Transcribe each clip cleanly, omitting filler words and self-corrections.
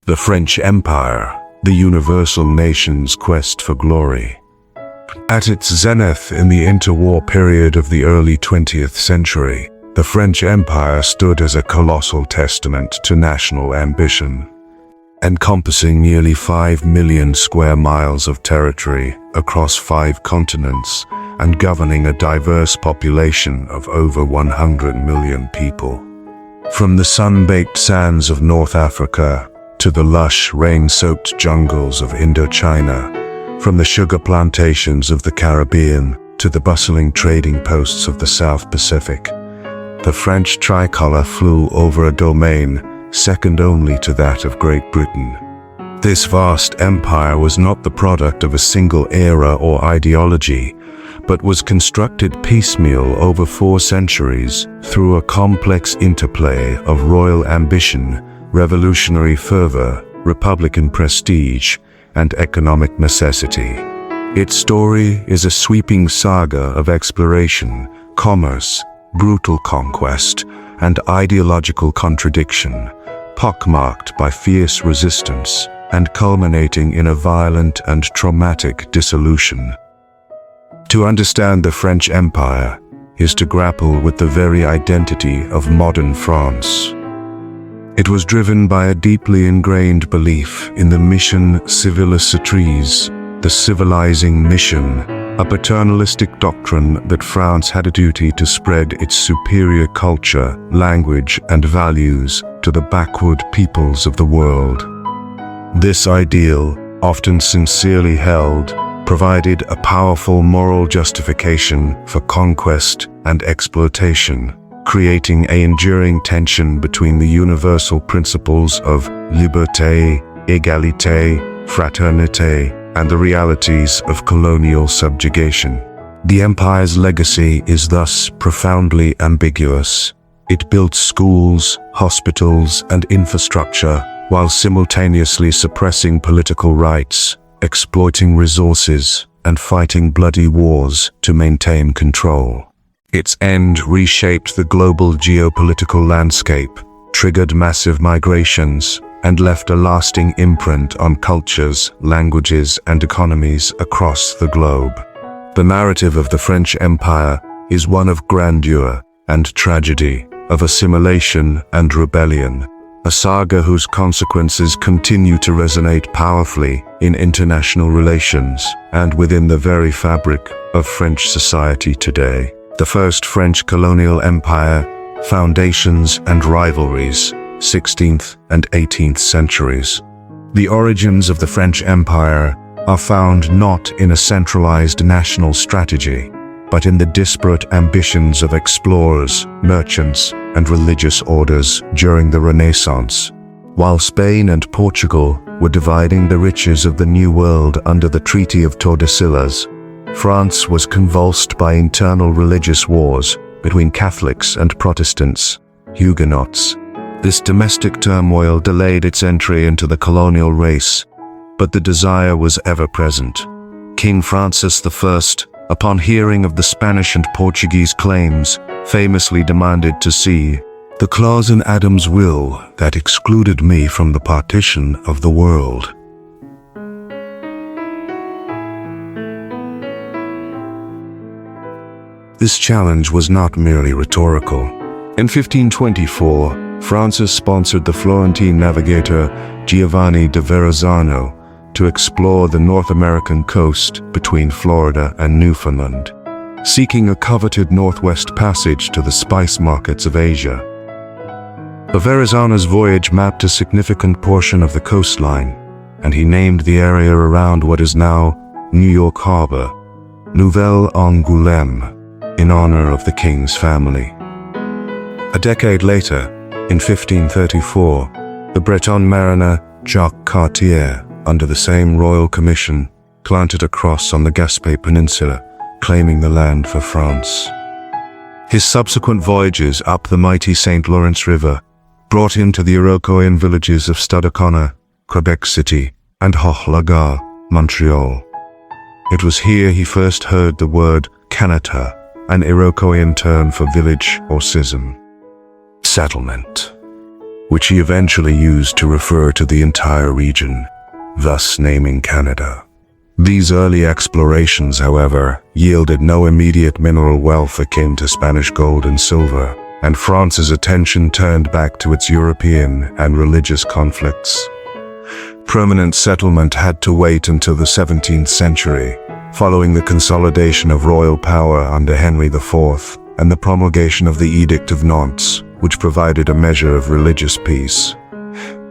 The French Empire, the universal nation's quest for glory. At its zenith in the interwar period of the early 20th century, the French Empire stood as a colossal testament to national ambition. Encompassing nearly 5 million square miles of territory across 5 continents and governing a diverse population of over 100 million people. From the sun-baked sands of North Africa to the lush, rain-soaked jungles of Indochina, from the sugar plantations of the Caribbean to the bustling trading posts of the South Pacific, the French tricolor flew over a domain second only to that of Great Britain. This vast empire was not the product of a single era or ideology, but was constructed piecemeal over 4 centuries through a complex interplay of royal ambition, revolutionary fervor, republican prestige, and economic necessity. Its story is a sweeping saga of exploration, commerce, brutal conquest, and ideological contradiction, pockmarked by fierce resistance and culminating in a violent and traumatic dissolution. To understand the French Empire is to grapple with the very identity of modern France. It was driven by a deeply ingrained belief in the mission civilisatrice, the civilizing mission, a paternalistic doctrine that France had a duty to spread its superior culture, language, and values to the backward peoples of the world. This ideal, often sincerely held, provided a powerful moral justification for conquest and exploitation, creating an enduring tension between the universal principles of liberté, égalité, fraternité, and the realities of colonial subjugation. The empire's legacy is thus profoundly ambiguous. It built schools, hospitals, and infrastructure while simultaneously suppressing political rights, exploiting resources, and fighting bloody wars to maintain control. Its end reshaped the global geopolitical landscape, triggered massive migrations, and left a lasting imprint on cultures, languages, and economies across the globe. The narrative of the French Empire is one of grandeur and tragedy, of assimilation and rebellion, a saga whose consequences continue to resonate powerfully in international relations and within the very fabric of French society today. The First French Colonial Empire, Foundations and Rivalries, 16th and 18th centuries. The origins of the French Empire are found not in a centralized national strategy, but in the disparate ambitions of explorers, merchants, and religious orders during the Renaissance. While Spain and Portugal were dividing the riches of the New World under the Treaty of Tordesillas, France was convulsed by internal religious wars between Catholics and Protestants, Huguenots. This domestic turmoil delayed its entry into the colonial race, but the desire was ever present. King Francis I, upon hearing of the Spanish and Portuguese claims, famously demanded to see the clause in Adam's will that excluded me from the partition of the world. This challenge was not merely rhetorical. In 1524, Francis sponsored the Florentine navigator Giovanni de Verrazzano to explore the North American coast between Florida and Newfoundland, seeking a coveted northwest passage to the spice markets of Asia. Verrazzano's voyage mapped a significant portion of the coastline, and he named the area around what is now New York Harbor, Nouvelle-Angoulême, in honor of the king's family. A decade later, in 1534, the Breton mariner Jacques Cartier, under the same royal commission, planted a cross on the Gaspé Peninsula, claiming the land for France. His subsequent voyages up the mighty St. Lawrence River brought him to the Iroquoian villages of Stadacona, Quebec City, and Hochelaga, Montreal. It was here he first heard the word Canada, an Iroquoian term for village or schism. Settlement. which he eventually used to refer to the entire region, thus naming Canada. These early explorations, however, yielded no immediate mineral wealth akin to Spanish gold and silver, and France's attention turned back to its European and religious conflicts. Permanent settlement had to wait until the 17th century, following the consolidation of royal power under Henry IV and the promulgation of the Edict of Nantes, which provided a measure of religious peace.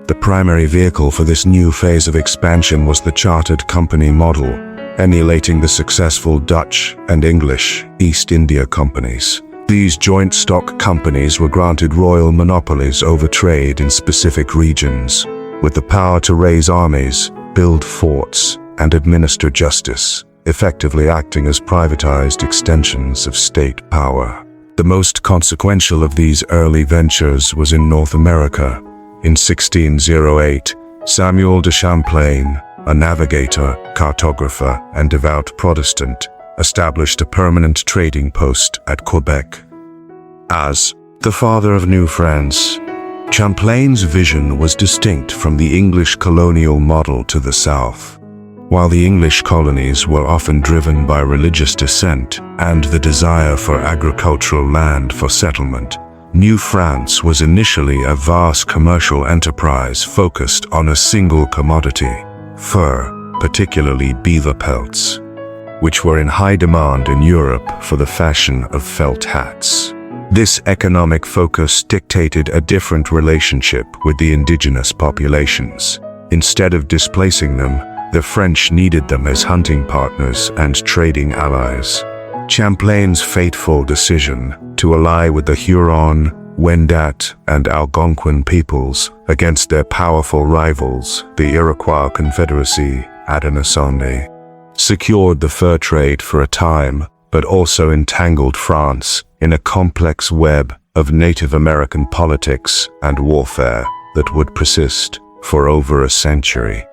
The primary vehicle for this new phase of expansion was the chartered company model, emulating the successful Dutch and English East India companies. These joint stock companies were granted royal monopolies over trade in specific regions, with the power to raise armies, build forts, and administer justice, effectively acting as privatized extensions of state power. The most consequential of these early ventures was in North America. In 1608, Samuel de Champlain, a navigator, cartographer, and devout Protestant, established a permanent trading post at Quebec. As the father of New France, Champlain's vision was distinct from the English colonial model to the south. While the English colonies were often driven by religious dissent and the desire for agricultural land for settlement, New France was initially a vast commercial enterprise focused on a single commodity, fur, particularly beaver pelts, which were in high demand in Europe for the fashion of felt hats. This economic focus dictated a different relationship with the indigenous populations. Instead of displacing them, the French needed them as hunting partners and trading allies. Champlain's fateful decision to ally with the Huron, Wendat, and Algonquin peoples against their powerful rivals, the Iroquois Confederacy, Haudenosaunee, secured the fur trade for a time, but also entangled France in a complex web of Native American politics and warfare that would persist for over a century.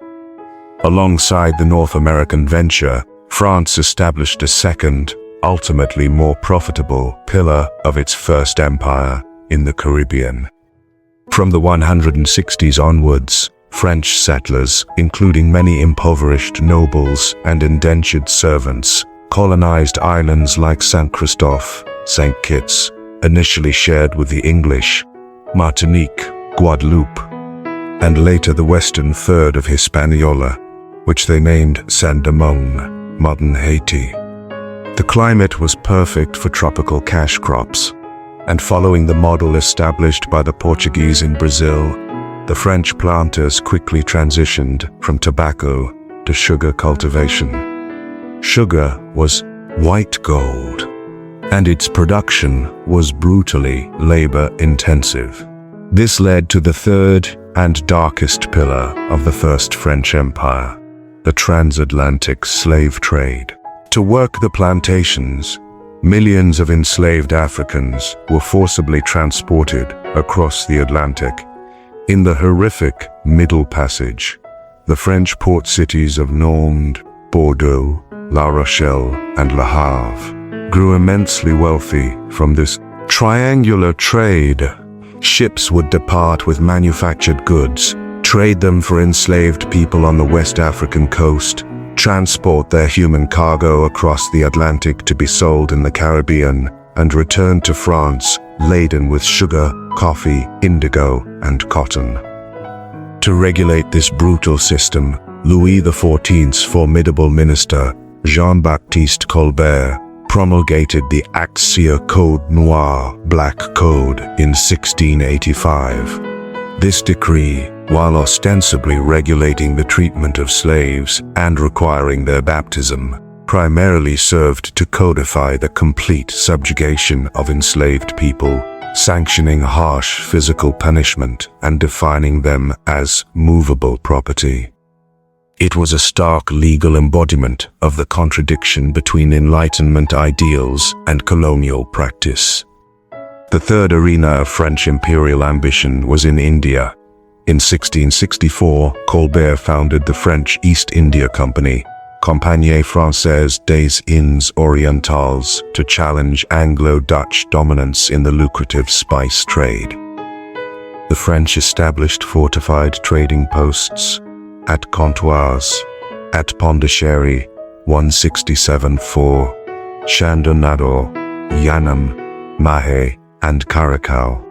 Alongside the North American venture, France established a second, ultimately more profitable, pillar of its first empire in the Caribbean. From the 160s onwards, French settlers, including many impoverished nobles and indentured servants, colonized islands like Saint Christophe, St. Kitts, initially shared with the English, Martinique, Guadeloupe, and later the western third of Hispaniola, which they named Saint-Domingue, modern Haiti. The climate was perfect for tropical cash crops, and following the model established by the Portuguese in Brazil, the French planters quickly transitioned from tobacco to sugar cultivation. Sugar was white gold, and its production was brutally labor-intensive. This led to the third and darkest pillar of the First French Empire, the transatlantic slave trade. To work the plantations, millions of enslaved Africans were forcibly transported across the Atlantic. In the horrific Middle Passage, the French port cities of Nantes, Bordeaux, La Rochelle, and Le Havre grew immensely wealthy from this triangular trade. Ships would depart with manufactured goods, trade them for enslaved people on the West African coast, transport their human cargo across the Atlantic to be sold in the Caribbean, and return to France laden with sugar, coffee, indigo, and cotton. To regulate this brutal system, Louis XIV's formidable minister, Jean-Baptiste Colbert, promulgated the Acte Code Noir, Black Code, in 1685. This decree, while ostensibly regulating the treatment of slaves and requiring their baptism, primarily served to codify the complete subjugation of enslaved people, sanctioning harsh physical punishment and defining them as movable property. It was a stark legal embodiment of the contradiction between Enlightenment ideals and colonial practice. The third arena of French imperial ambition was in India. In 1664, Colbert founded the French East India Company, Compagnie Française des Indes Orientales, to challenge Anglo-Dutch dominance in the lucrative spice trade. The French established fortified trading posts at Contours, at Pondicherry, 167-4, Chandernagor, Yanam, Mahé, and Caracal.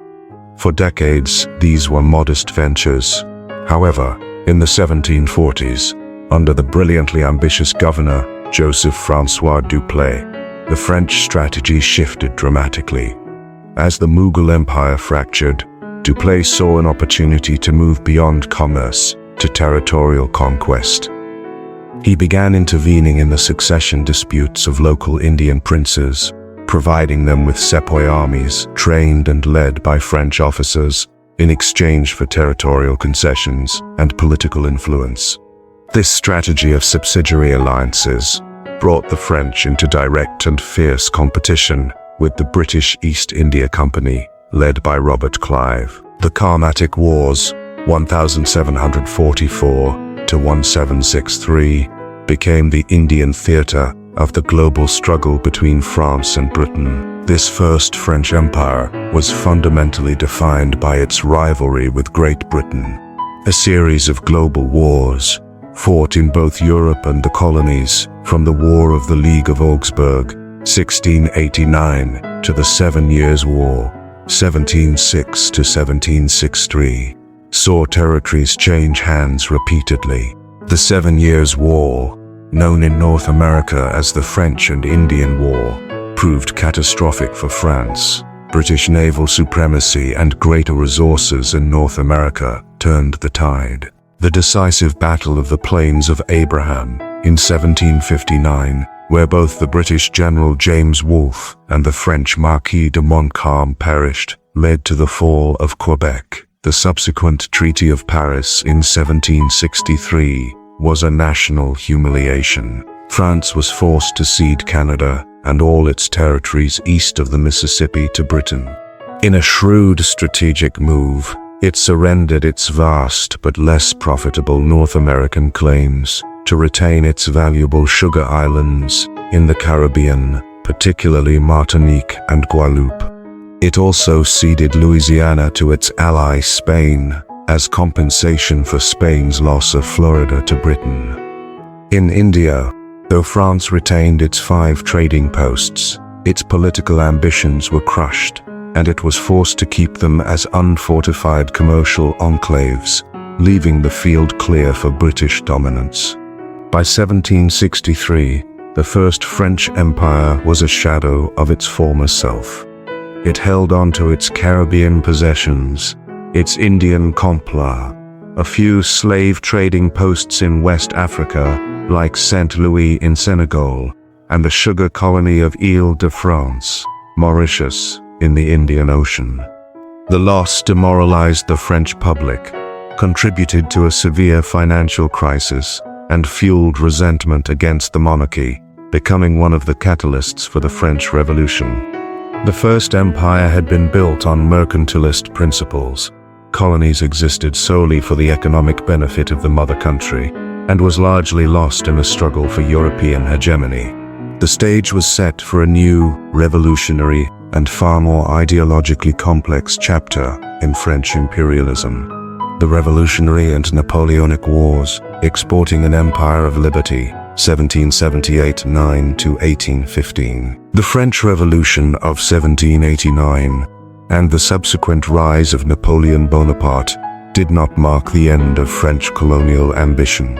For decades, these were modest ventures. However, in the 1740s, under the brilliantly ambitious governor, Joseph-François Dupleix, the French strategy shifted dramatically. As the Mughal Empire fractured, Dupleix saw an opportunity to move beyond commerce to territorial conquest. He began intervening in the succession disputes of local Indian princes, providing them with sepoy armies trained and led by French officers in exchange for territorial concessions and political influence. This strategy of subsidiary alliances brought the French into direct and fierce competition with the British East India Company, led by Robert Clive. The Carnatic Wars, 1744 to 1763, became the Indian theater of the global struggle between France and Britain. This first French Empire was fundamentally defined by its rivalry with Great Britain. A series of global wars, fought in both Europe and the colonies, from the War of the League of Augsburg, 1689, to the 7 Years' War, 1706 to 1763, saw territories change hands repeatedly. The 7 Years' War, known in North America as the French and Indian War, proved catastrophic for France. British naval supremacy and greater resources in North America turned the tide. The decisive Battle of the Plains of Abraham in 1759, where both the British General James Wolfe and the French Marquis de Montcalm perished, led to the fall of Quebec. The subsequent Treaty of Paris in 1763 was a national humiliation. France was forced to cede Canada and all its territories east of the Mississippi to Britain. In a shrewd strategic move, it surrendered its vast but less profitable North American claims to retain its valuable sugar islands in the Caribbean, particularly Martinique and Guadeloupe. It also ceded Louisiana to its ally Spain as compensation for Spain's loss of Florida to Britain. In India, though France retained its 5 trading posts, its political ambitions were crushed, and it was forced to keep them as unfortified commercial enclaves, leaving the field clear for British dominance. By 1763, the first French Empire was a shadow of its former self. It held on to its Caribbean possessions, its Indian comptoir, a few slave trading posts in West Africa, like Saint Louis in Senegal, and the sugar colony of Île-de-France, Mauritius, in the Indian Ocean. The loss demoralized the French public, contributed to a severe financial crisis, and fueled resentment against the monarchy, becoming one of the catalysts for the French Revolution. The First Empire had been built on mercantilist principles. Colonies existed solely for the economic benefit of the mother country, and was largely lost in a struggle for European hegemony. The stage was set for a new, revolutionary, and far more ideologically complex chapter in French imperialism. The Revolutionary and Napoleonic Wars, exporting an empire of liberty, 1778-9 to 1815. The French Revolution of 1789 and the subsequent rise of Napoleon Bonaparte did not mark the end of French colonial ambition.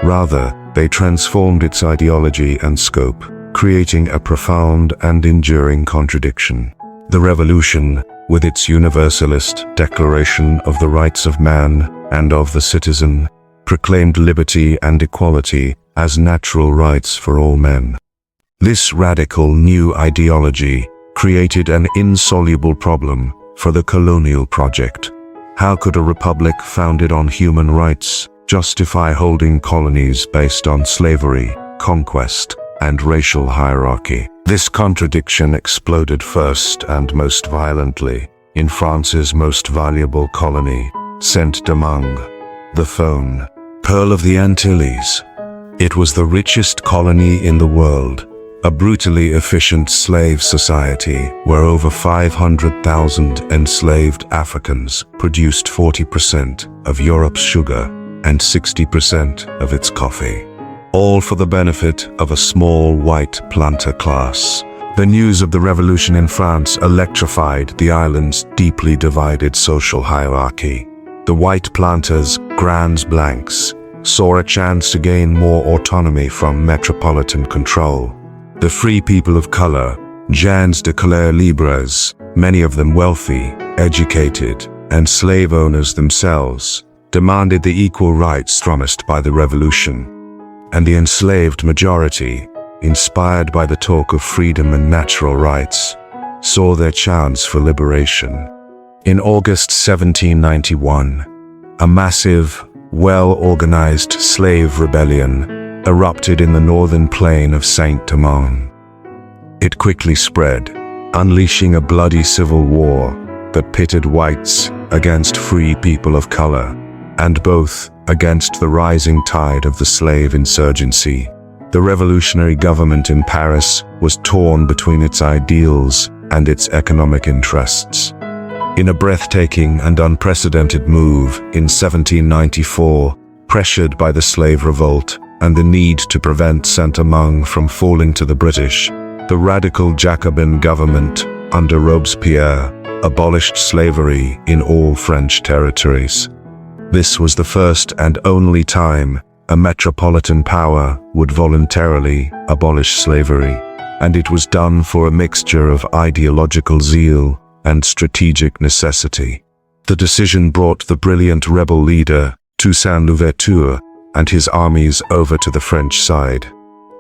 Rather, they transformed its ideology and scope, creating a profound and enduring contradiction. The Revolution, with its universalist Declaration of the Rights of Man and of the Citizen, proclaimed liberty and equality as natural rights for all men. This radical new ideology created an insoluble problem for the colonial project. How could a republic founded on human rights justify holding colonies based on slavery, conquest, and racial hierarchy? This contradiction exploded first and most violently in France's most valuable colony, Saint-Domingue, the Faune, Pearl of the Antilles. It was the richest colony in the world, a brutally efficient slave society where over 500,000 enslaved Africans produced 40% of Europe's sugar and 60% of its coffee, all for the benefit of a small white planter class. The news of the revolution in France electrified the island's deeply divided social hierarchy. The white planters, Grands Blancs, saw a chance to gain more autonomy from metropolitan control. The free people of color, gens de couleur libres, many of them wealthy, educated, and slave owners themselves, demanded the equal rights promised by the revolution. And the enslaved majority, inspired by the talk of freedom and natural rights, saw their chance for liberation. In August 1791, a massive, well-organized slave rebellion erupted in the northern plain of Saint-Domingue. It quickly spread, unleashing a bloody civil war that pitted whites against free people of color, and both against the rising tide of the slave insurgency. The revolutionary government in Paris was torn between its ideals and its economic interests. In a breathtaking and unprecedented move in 1794, pressured by the slave revolt and the need to prevent Saint-Domingue from falling to the British, the radical Jacobin government under Robespierre abolished slavery in all French territories. This was the first and only time a metropolitan power would voluntarily abolish slavery, and it was done for a mixture of ideological zeal and strategic necessity. The decision brought the brilliant rebel leader, Toussaint Louverture, and his armies over to the French side.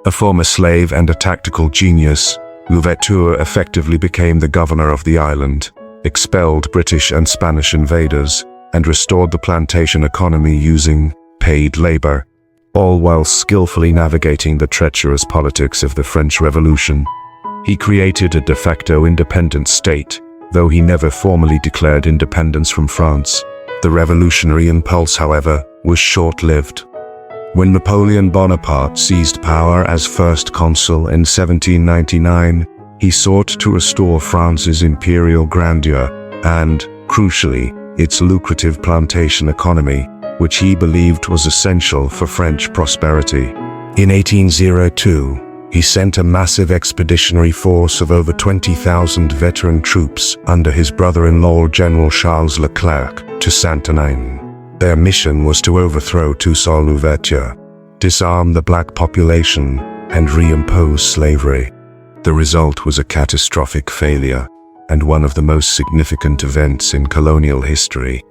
A former slave and a tactical genius, Louverture effectively became the governor of the island, expelled British and Spanish invaders, and restored the plantation economy using paid labor, all while skillfully navigating the treacherous politics of the French Revolution. He created a de facto independent state, though he never formally declared independence from France. The revolutionary impulse, however, was short-lived. When Napoleon Bonaparte seized power as first consul in 1799, he sought to restore France's imperial grandeur and, crucially, its lucrative plantation economy, which he believed was essential for French prosperity. In 1802, he sent a massive expeditionary force of over 20,000 veteran troops under his brother-in-law General Charles Leclerc to Saint-Domingue. Their mission was to overthrow Toussaint Louverture, disarm the black population, and reimpose slavery. The result was a catastrophic failure, and one of the most significant events in colonial history.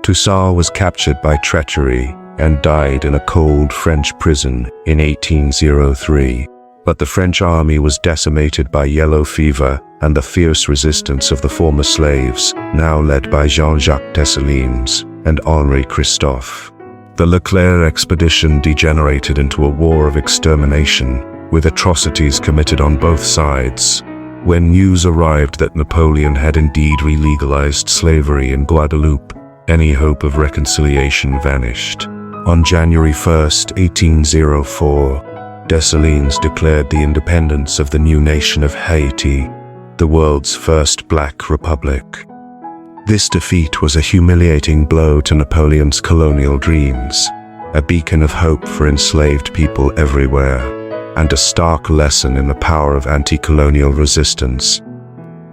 Toussaint was captured by treachery and died in a cold French prison in 1803. But the French army was decimated by yellow fever and the fierce resistance of the former slaves, now led by Jean-Jacques Dessalines and Henri Christophe. The Leclerc expedition degenerated into a war of extermination, with atrocities committed on both sides. When news arrived that Napoleon had indeed re-legalized slavery in Guadeloupe, any hope of reconciliation vanished. On January 1, 1804, Dessalines declared the independence of the new nation of Haiti, the world's first black republic. This defeat was a humiliating blow to Napoleon's colonial dreams, a beacon of hope for enslaved people everywhere, and a stark lesson in the power of anti-colonial resistance.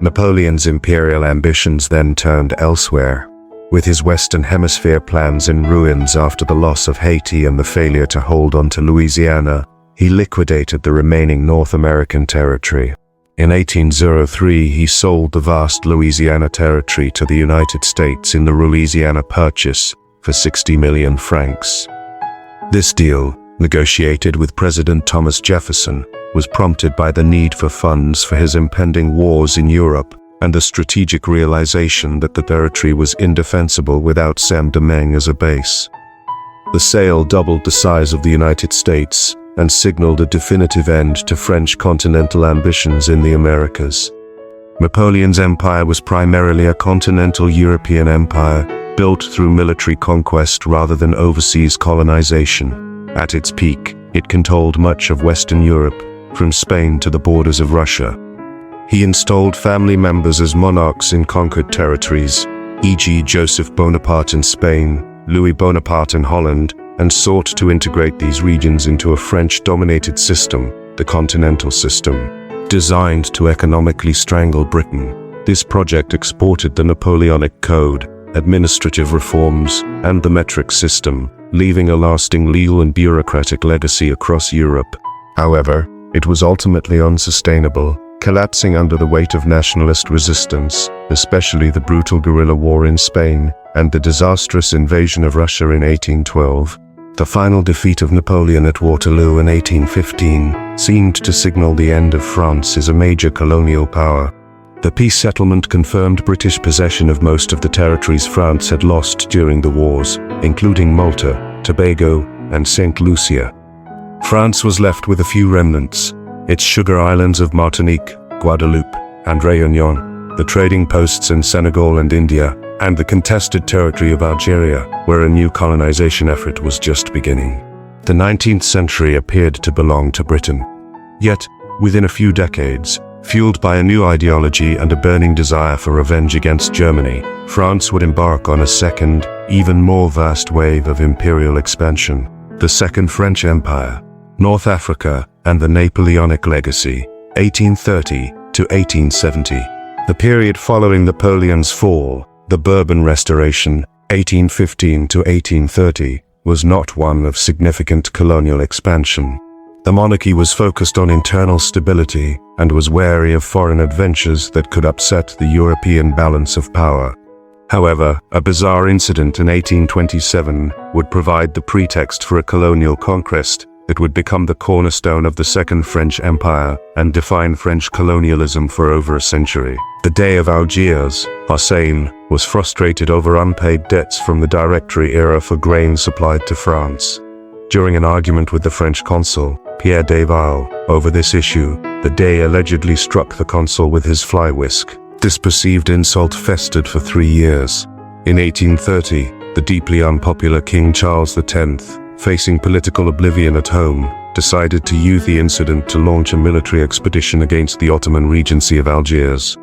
Napoleon's imperial ambitions then turned elsewhere, with his Western Hemisphere plans in ruins after the loss of Haiti and the failure to hold on to Louisiana. He liquidated the remaining North American territory. In 1803, he sold the vast Louisiana territory to the United States in the Louisiana Purchase for 60 million francs. This deal, negotiated with President Thomas Jefferson, was prompted by the need for funds for his impending wars in Europe and the strategic realization that the territory was indefensible without Saint-Domingue as a base. The sale doubled the size of the United States and signaled a definitive end to French continental ambitions in the Americas. Napoleon's empire was primarily a continental European empire, built through military conquest rather than overseas colonization. At its peak, it controlled much of Western Europe, from Spain to the borders of Russia. He installed family members as monarchs in conquered territories, e.g. Joseph Bonaparte in Spain, Louis Bonaparte in Holland, and sought to integrate these regions into a French-dominated system, the Continental System. Designed to economically strangle Britain, this project exported the Napoleonic Code, administrative reforms, and the metric system, leaving a lasting legal and bureaucratic legacy across Europe. However, it was ultimately unsustainable, collapsing under the weight of nationalist resistance, especially the brutal guerrilla war in Spain, and the disastrous invasion of Russia in 1812. The final defeat of Napoleon at Waterloo in 1815 seemed to signal the end of France as a major colonial power. The peace settlement confirmed British possession of most of the territories France had lost during the wars, including Malta, Tobago, and St. Lucia. France was left with a few remnants: its sugar islands of Martinique, Guadeloupe, and Réunion, the trading posts in Senegal and India, and the contested territory of Algeria, where a new colonization effort was just beginning. The 19th century appeared to belong to Britain. Yet, within a few decades, fueled by a new ideology and a burning desire for revenge against Germany, France would embark on a second, even more vast wave of imperial expansion: the Second French Empire, North Africa, and the Napoleonic legacy, 1830 to 1870. The period following Napoleon's fall, the Bourbon Restoration, 1815 to 1830, was not one of significant colonial expansion. The monarchy was focused on internal stability and was wary of foreign adventures that could upset the European balance of power. However, a bizarre incident in 1827 would provide the pretext for a colonial conquest that would become the cornerstone of the Second French Empire and define French colonialism for over a century. The Dey of Algiers, Hussein, was frustrated over unpaid debts from the Directory era for grain supplied to France. During an argument with the French consul, Pierre Desval, over this issue, the Dey allegedly struck the consul with his fly whisk. This perceived insult festered for 3 years. In 1830, the deeply unpopular King Charles X, facing political oblivion at home, decided to use the incident to launch a military expedition against the Ottoman Regency of Algiers.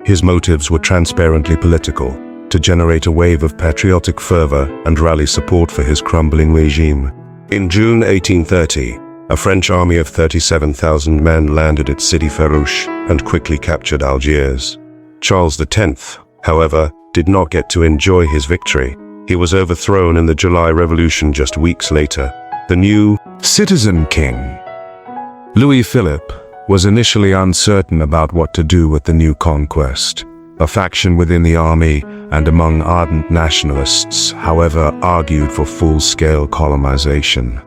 His motives were transparently political: to generate a wave of patriotic fervor and rally support for his crumbling regime. In June 1830, a French army of 37,000 men landed at Sidi Farouche and quickly captured Algiers. Charles X, however, did not get to enjoy his victory. He was overthrown in the July Revolution just weeks later. The new citizen king, Louis Philippe, was initially uncertain about what to do with the new conquest. A faction within the army and among ardent nationalists, however, argued for full-scale colonization.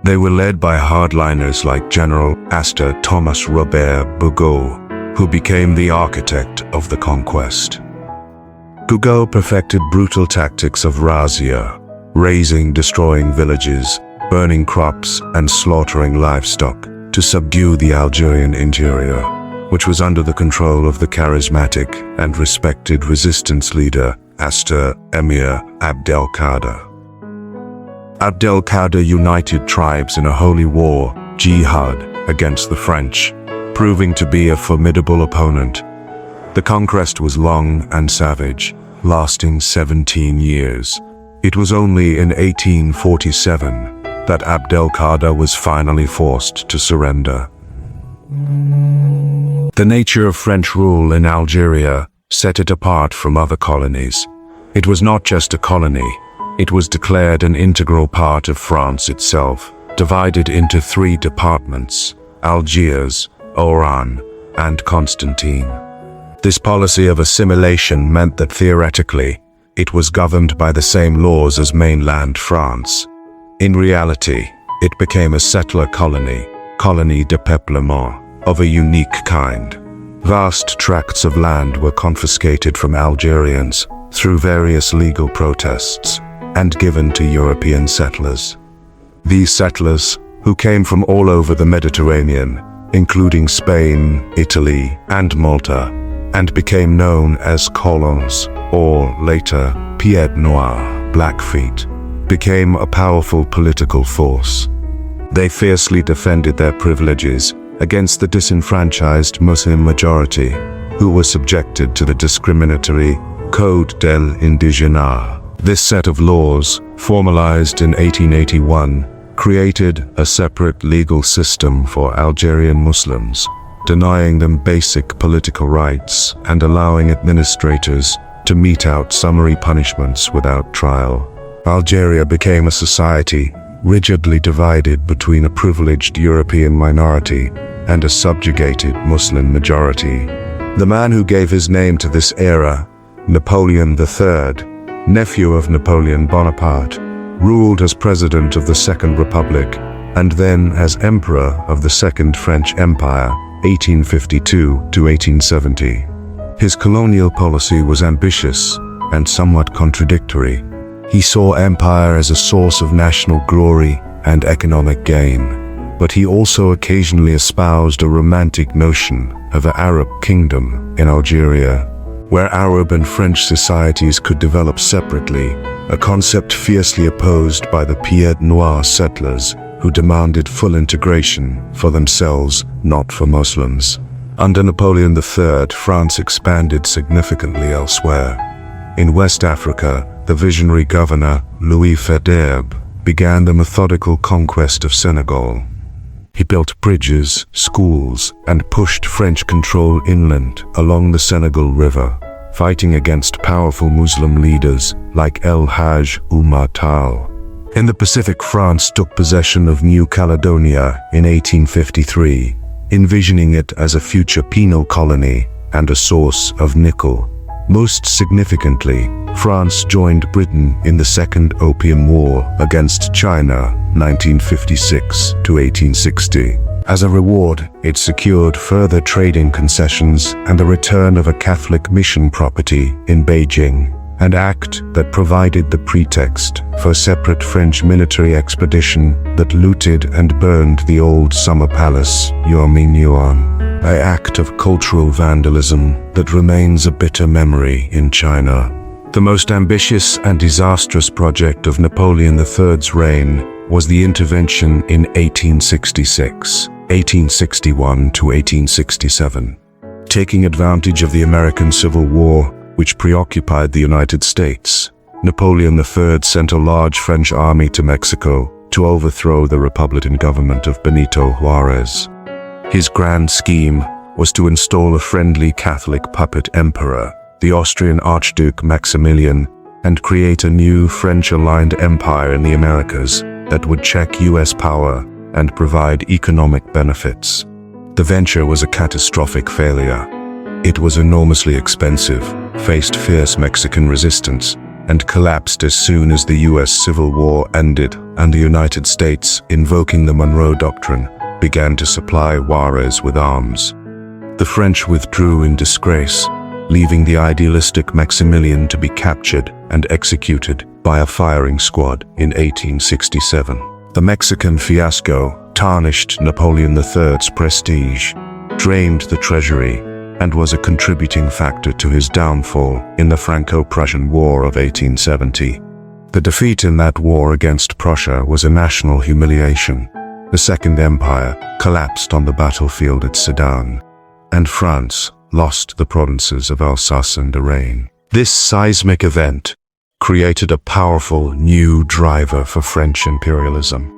They were led by hardliners like General Astor Thomas Robert Bugeaud, who became the architect of the conquest. Bugeaud perfected brutal tactics of razzia, razing, destroying villages, burning crops, and slaughtering livestock to subdue the Algerian interior, which was under the control of the charismatic and respected resistance leader Astor Emir Abdelkader. Abdelkader united tribes in a holy war, jihad, against the French, proving to be a formidable opponent. The conquest was long and savage, lasting 17 years. It was only in 1847 that Abdelkader was finally forced to surrender. The nature of French rule in Algeria set it apart from other colonies. It was not just a colony, it was declared an integral part of France itself, divided into 3 departments: Algiers, Oran, and Constantine. This policy of assimilation meant that theoretically, it was governed by the same laws as mainland France. In reality, it became a settler colony, colonie de peuplement, of a unique kind. Vast tracts of land were confiscated from Algerians through various legal protests and given to European settlers. These settlers, who came from all over the Mediterranean, including Spain, Italy, and Malta, and became known as colons, or later pieds noirs, Blackfeet, became a powerful political force. They fiercely defended their privileges against the disenfranchised Muslim majority, who were subjected to the discriminatory Code del Indigena. This set of laws, formalized in 1881, created a separate legal system for Algerian Muslims, denying them basic political rights and allowing administrators to mete out summary punishments without trial. Algeria became a society rigidly divided between a privileged European minority and a subjugated Muslim majority. The man who gave his name to this era, Napoleon III, nephew of Napoleon Bonaparte, ruled as president of the Second Republic and then as emperor of the Second French Empire, 1852 to 1870. His colonial policy was ambitious and somewhat contradictory. He saw empire as a source of national glory and economic gain, but he also occasionally espoused a romantic notion of an Arab kingdom in Algeria, where Arab and French societies could develop separately, a concept fiercely opposed by the Pied Noir settlers who demanded full integration for themselves, not for Muslims. Under Napoleon III, France expanded significantly elsewhere. In West Africa, the visionary governor, Louis Faidherbe, began the methodical conquest of Senegal. He built bridges, schools, and pushed French control inland along the Senegal River, fighting against powerful Muslim leaders like El Hajj Oumar Tall. In the Pacific, France took possession of New Caledonia in 1853, envisioning it as a future penal colony and a source of nickel. Most significantly, France joined Britain in the Second Opium War against China, 1956 to 1860. As a reward, it secured further trading concessions and the return of a Catholic mission property in Beijing, an act that provided the pretext for a separate French military expedition that looted and burned the old summer palace, Yominyuan, an act of cultural vandalism that remains a bitter memory in China. The most ambitious and disastrous project of Napoleon III's reign was the intervention in 1866, 1861 to 1867. Taking advantage of the American Civil War, which preoccupied the United States, Napoleon III sent a large French army to Mexico to overthrow the Republican government of Benito Juarez. His grand scheme was to install a friendly Catholic puppet emperor, the Austrian Archduke Maximilian, and create a new French-aligned empire in the Americas that would check US power and provide economic benefits. The venture was a catastrophic failure. It was enormously expensive, faced fierce Mexican resistance, and collapsed as soon as the US Civil War ended and the United States, invoking the Monroe Doctrine, began to supply Juarez with arms. The French withdrew in disgrace, leaving the idealistic Maximilian to be captured and executed by a firing squad in 1867. The Mexican fiasco tarnished Napoleon III's prestige, drained the treasury, and was a contributing factor to his downfall in the Franco-Prussian War of 1870. The defeat in that war against Prussia was a national humiliation. The Second Empire collapsed on the battlefield at Sedan, and France lost the provinces of Alsace and Lorraine. This seismic event created a powerful new driver for French imperialism.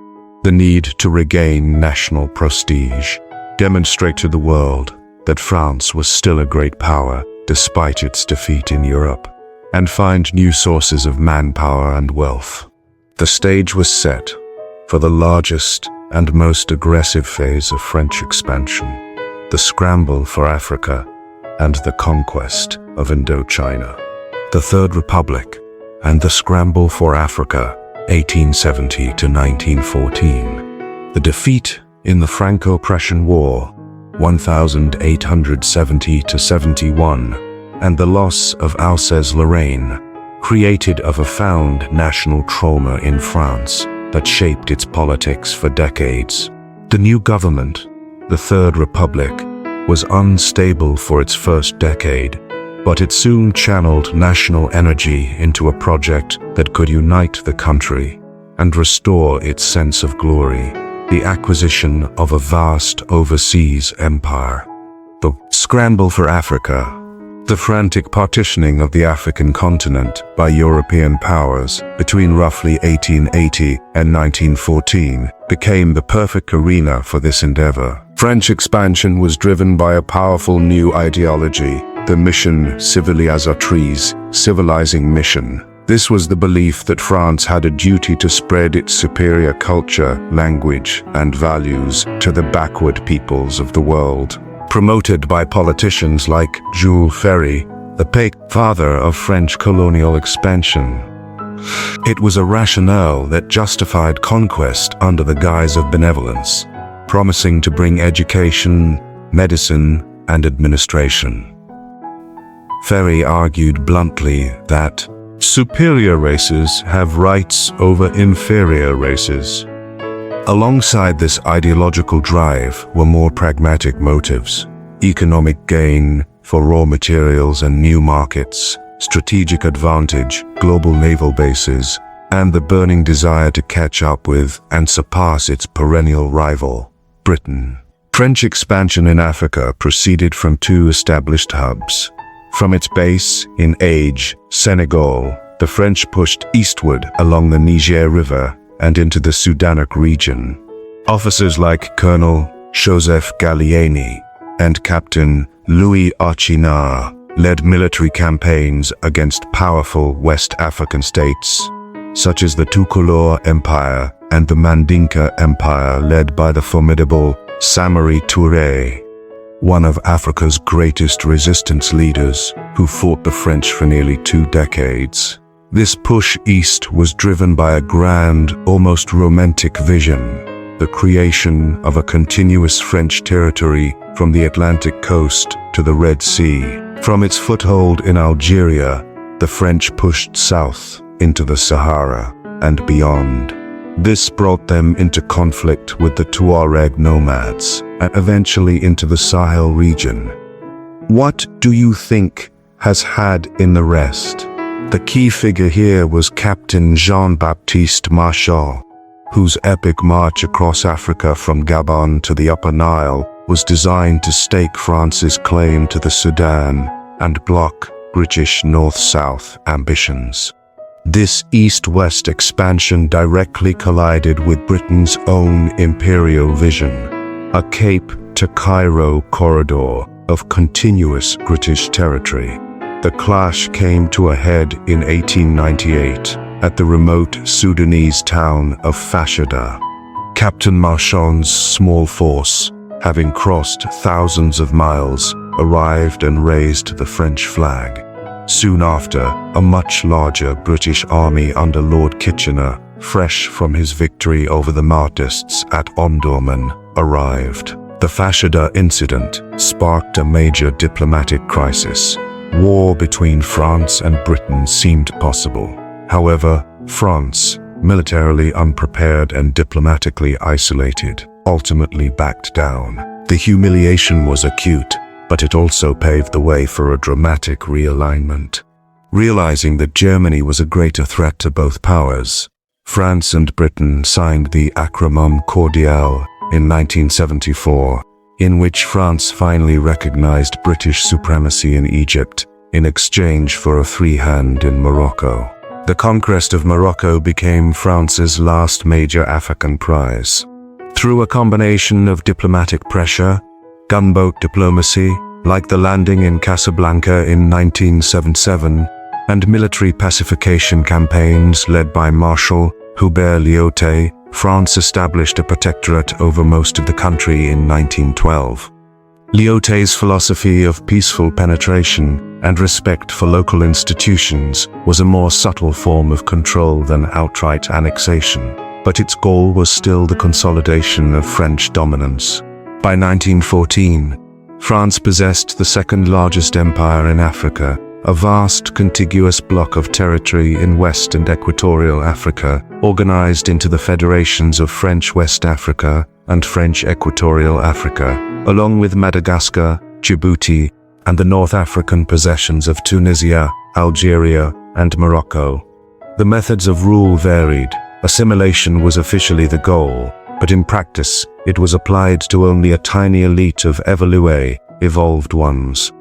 The need to regain national prestige, demonstrate to the world that France was still a great power despite its defeat in Europe, and find new sources of manpower and wealth. The stage was set for the largest and most aggressive phase of French expansion, the scramble for Africa and the conquest of Indochina. The Third Republic and the scramble for Africa, 1870 to 1914. The defeat in the Franco-Prussian War, 1870 to 71, and the loss of Alsace-Lorraine created a profound national trauma in France that shaped its politics for decades. The new government, the Third Republic, was unstable for its first decade, but it soon channeled national energy into a project that could unite the country and restore its sense of glory. the acquisition of a vast overseas empire. The scramble for Africa. The frantic partitioning of the African continent by European powers between roughly 1880 and 1914 became the perfect arena for this endeavor. French expansion was driven by a powerful new ideology, the mission civilisatrice, civilizing mission. This was the belief that France had a duty to spread its superior culture, language, and values to the backward peoples of the world. Promoted by politicians like Jules Ferry, the father of French colonial expansion. It was a rationale that justified conquest under the guise of benevolence, promising to bring education, medicine, and administration. Ferry argued bluntly that superior races have rights over inferior races. Alongside this ideological drive were more pragmatic motives: economic gain for raw materials and new markets, strategic advantage, global naval bases, and the burning desire to catch up with and surpass its perennial rival, Britain. French expansion in Africa proceeded from two established hubs. From its base in Age, Senegal, the French pushed eastward along the Niger River and into the Sudanic region. Officers like Colonel Joseph Gallieni and Captain Louis Archinard led military campaigns against powerful West African states, such as the Tukulor Empire and the Mandinka Empire led by the formidable Samori Touré, one of Africa's greatest resistance leaders who fought the French for nearly 2 decades. This push east was driven by a grand, almost romantic vision: the creation of a continuous French territory from the Atlantic coast to the Red Sea. From its foothold in Algeria, the French pushed south into the Sahara and beyond. This brought them into conflict with the Tuareg nomads and eventually into the Sahel region. What do you think has had in the rest? The key figure here was Captain Jean-Baptiste Marchal, whose epic march across Africa from Gabon to the Upper Nile was designed to stake France's claim to the Sudan and block British North-South ambitions. This east-west expansion directly collided with Britain's own imperial vision, a Cape to Cairo corridor of continuous British territory. The clash came to a head in 1898 at the remote Sudanese town of Fashada. Captain Marchand's small force, having crossed thousands of miles, arrived and raised the French flag. Soon after, a much larger British army under Lord Kitchener, fresh from his victory over the Mahdists at Omdurman, arrived. The Fashada incident sparked a major diplomatic crisis. War between France and Britain seemed possible. However, France, militarily unprepared and diplomatically isolated, ultimately backed down. The humiliation was acute, but it also paved the way for a dramatic realignment. Realizing that Germany was a greater threat to both powers, France and Britain signed the Accord Cordial in 1974, in which France finally recognized British supremacy in Egypt in exchange for a free hand in Morocco. The conquest of Morocco became France's last major African prize. Through a combination of diplomatic pressure, gunboat diplomacy, like the landing in Casablanca in 1977, and military pacification campaigns led by Marshal Hubert Lyautey, France established a protectorate over most of the country in 1912. Lyautey's philosophy of peaceful penetration and respect for local institutions was a more subtle form of control than outright annexation, but its goal was still the consolidation of French dominance. By 1914, France possessed the second largest empire in Africa, a vast contiguous block of territory in West and Equatorial Africa, organized into the federations of French West Africa and French Equatorial Africa, along with Madagascar, Djibouti, and the North African possessions of Tunisia, Algeria, and Morocco. The methods of rule varied. Assimilation was officially the goal, but in practice, it was applied to only a tiny elite of evolved ones.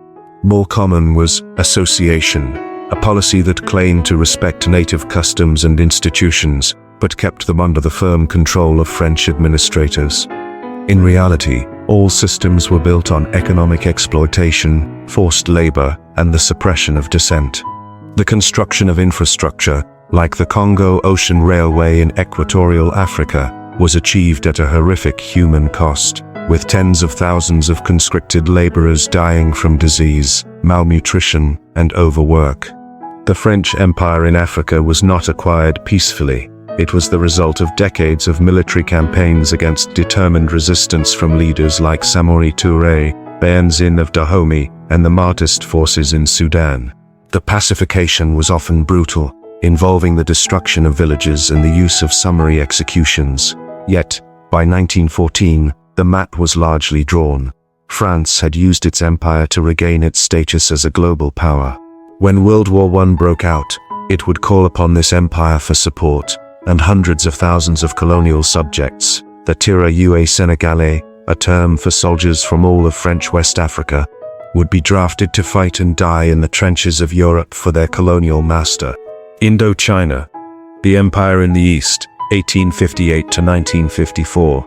More common was association, a policy that claimed to respect native customs and institutions, but kept them under the firm control of French administrators. In reality, all systems were built on economic exploitation, forced labor, and the suppression of dissent. The construction of infrastructure, like the Congo Ocean Railway in equatorial Africa, was achieved at a horrific human cost, with tens of thousands of conscripted laborers dying from disease, malnutrition, and overwork. The French Empire in Africa was not acquired peacefully. It was the result of decades of military campaigns against determined resistance from leaders like Samori Touré, Bayezid of Dahomey, and the Mahdist forces in Sudan. The pacification was often brutal, involving the destruction of villages and the use of summary executions. Yet, by 1914, the map was largely drawn. France had used its empire to regain its status as a global power. When World War I broke out, it would call upon this empire for support, and hundreds of thousands of colonial subjects, the tirailleurs sénégalais, a term for soldiers from all of French West Africa, would be drafted to fight and die in the trenches of Europe for their colonial master. Indochina, the empire in the East, 1858 to 1954.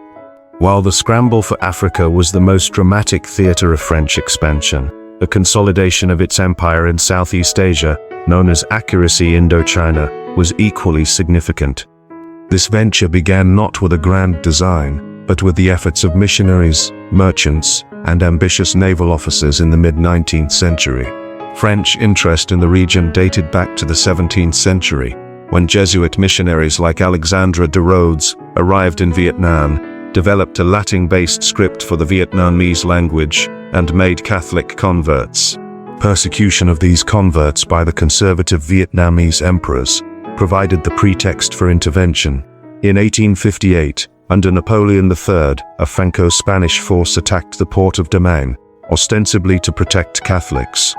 While the scramble for Africa was the most dramatic theater of French expansion, the consolidation of its empire in Southeast Asia, known as Accuracy Indochina, was equally significant. This venture began not with a grand design, but with the efforts of missionaries, merchants, and ambitious naval officers in the mid-19th century. French interest in the region dated back to the 17th century, when Jesuit missionaries like Alexandre de Rhodes arrived in Vietnam, developed a Latin-based script for the Vietnamese language, and made Catholic converts. Persecution of these converts by the conservative Vietnamese emperors provided the pretext for intervention. In 1858, under Napoleon III, a Franco-Spanish force attacked the port of Daman, ostensibly to protect Catholics.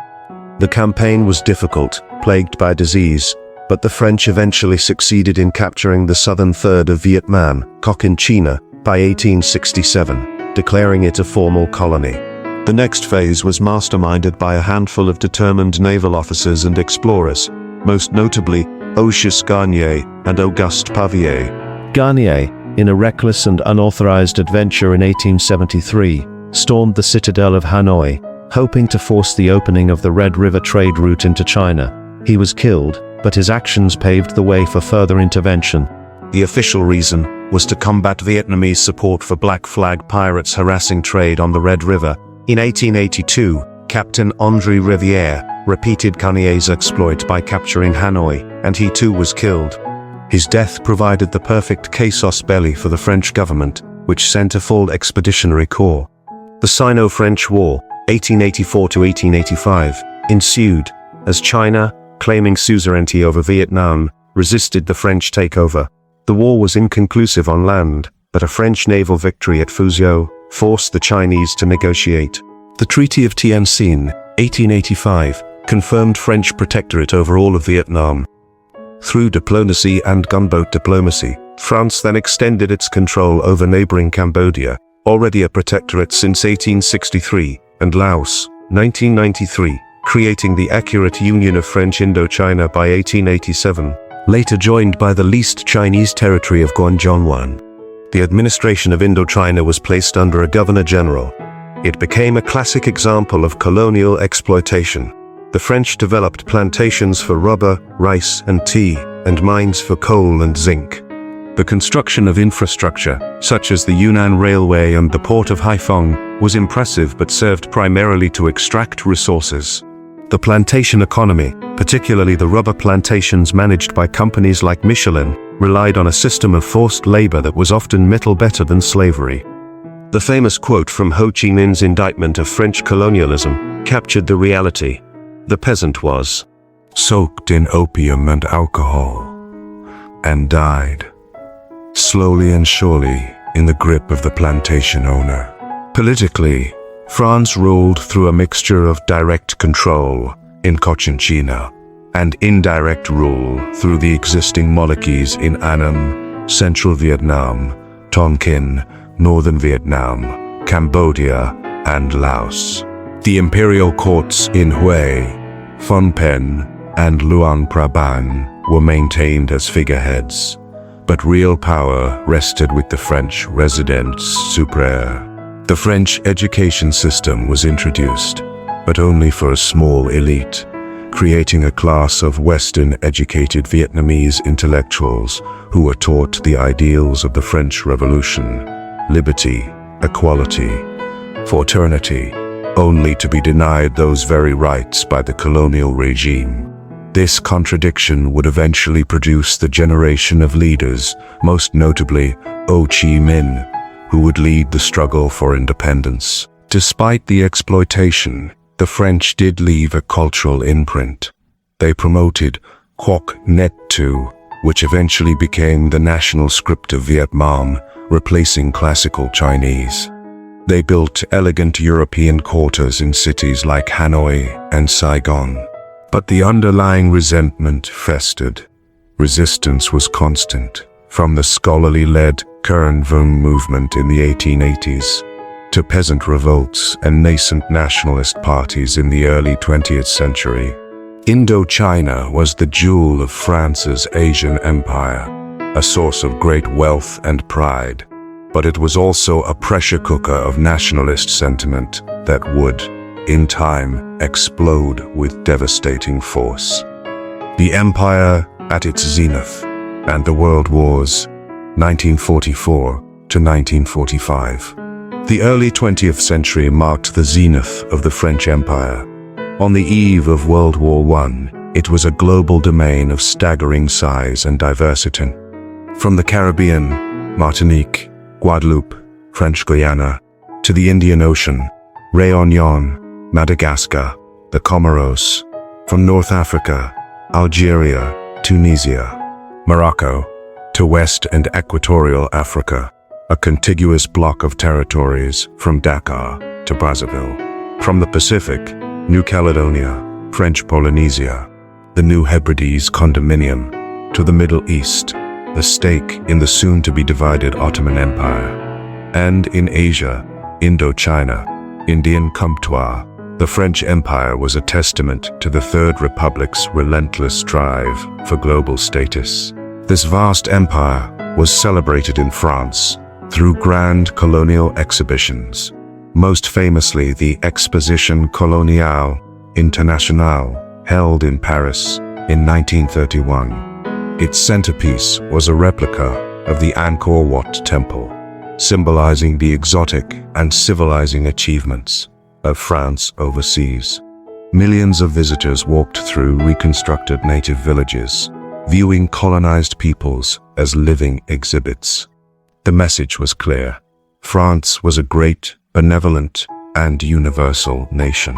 The campaign was difficult, plagued by disease, but the French eventually succeeded in capturing the southern third of Vietnam, Cochinchina, by 1867, declaring it a formal colony. The next phase was masterminded by a handful of determined naval officers and explorers, most notably Auguste Garnier and Auguste Pavier. Garnier, in a reckless and unauthorized adventure in 1873, stormed the citadel of Hanoi, hoping to force the opening of the Red River trade route into China. He was killed, but his actions paved the way for further intervention. The official reason was to combat Vietnamese support for Black Flag pirates harassing trade on the Red River. In 1882, Captain André Rivière repeated Garnier's exploit by capturing Hanoi, and he too was killed. His death provided the perfect casus belli for the French government, which sent a full expeditionary corps. The Sino-French War, 1884 to 1885, ensued, as China, claiming suzerainty over Vietnam, resisted the French takeover. The war was inconclusive on land, but a French naval victory at Fuzhou forced the Chinese to negotiate. The Treaty of Tientsin, 1885, confirmed French protectorate over all of Vietnam. Through diplomacy and gunboat diplomacy, France then extended its control over neighboring Cambodia, already a protectorate since 1863, and Laos, 1993, creating the accurate Union of French Indochina by 1887, later joined by the least Chinese territory of Guangdong. The administration of Indochina was placed under a governor-general. It became a classic example of colonial exploitation. The French developed plantations for rubber, rice, and tea, and mines for coal and zinc. The construction of infrastructure, such as the Yunnan Railway and the port of Haiphong, was impressive but served primarily to extract resources. The plantation economy, particularly the rubber plantations managed by companies like Michelin, relied on a system of forced labor that was often little better than slavery. The famous quote from Ho Chi Minh's indictment of French colonialism captured the reality. The peasant was soaked in opium and alcohol, and died, slowly and surely, in the grip of the plantation owner. Politically, France ruled through a mixture of direct control in Cochinchina and indirect rule through the existing monarchies in Annam, central Vietnam, Tonkin, northern Vietnam, Cambodia, and Laos. The imperial courts in Hue, Phnom Penh, and Luang Prabang were maintained as figureheads, but real power rested with the French residence suprême. The French education system was introduced, but only for a small elite, creating a class of Western-educated Vietnamese intellectuals who were taught the ideals of the French Revolution: liberty, equality, fraternity, only to be denied those very rights by the colonial regime. This contradiction would eventually produce the generation of leaders, most notably Ho Chi Minh, who would lead the struggle for independence. Despite the exploitation, the French did leave a cultural imprint. They promoted Quoc Net Tu, which eventually became the national script of Vietnam, replacing classical Chinese. They built elegant European quarters in cities like Hanoi and Saigon. But the underlying resentment festered. Resistance was constant, from the scholarly-led Kern Vung movement in the 1880s to peasant revolts and nascent nationalist parties in the early 20th century. Indochina was the jewel of France's Asian empire, a source of great wealth and pride, but it was also a pressure cooker of nationalist sentiment that would, in time, explode with devastating force. The empire at its zenith, and the World Wars, 1944 to 1945. The early 20th century marked the zenith of the French Empire. On the eve of World War I, it was a global domain of staggering size and diversity. From the Caribbean, Martinique, Guadeloupe, French Guiana, to the Indian Ocean, Réunion, Madagascar, the Comoros, from North Africa, Algeria, Tunisia, Morocco, to West and Equatorial Africa, a contiguous block of territories from Dakar to Brazzaville. From the Pacific, New Caledonia, French Polynesia, the New Hebrides Condominium, to the Middle East, the stake in the soon-to-be-divided Ottoman Empire. And in Asia, Indochina, Indian Comptoir, the French Empire was a testament to the Third Republic's relentless strive for global status. This vast empire was celebrated in France through grand colonial exhibitions, most famously the Exposition Coloniale Internationale, held in Paris in 1931. Its centerpiece was a replica of the Angkor Wat Temple, symbolizing the exotic and civilizing achievements of France overseas. Millions of visitors walked through reconstructed native villages, viewing colonized peoples as living exhibits. The message was clear: France was a great, benevolent, and universal nation.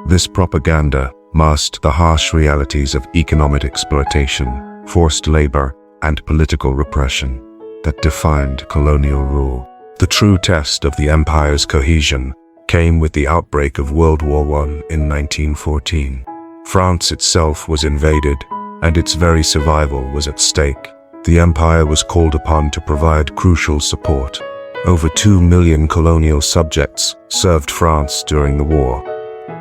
This propaganda masked the harsh realities of economic exploitation, forced labor, and political repression that defined colonial rule. The true test of the empire's cohesion came with the outbreak of World War I in 1914. France itself was invaded, and its very survival was at stake. The empire was called upon to provide crucial support. Over 2 million colonial subjects served France during the war.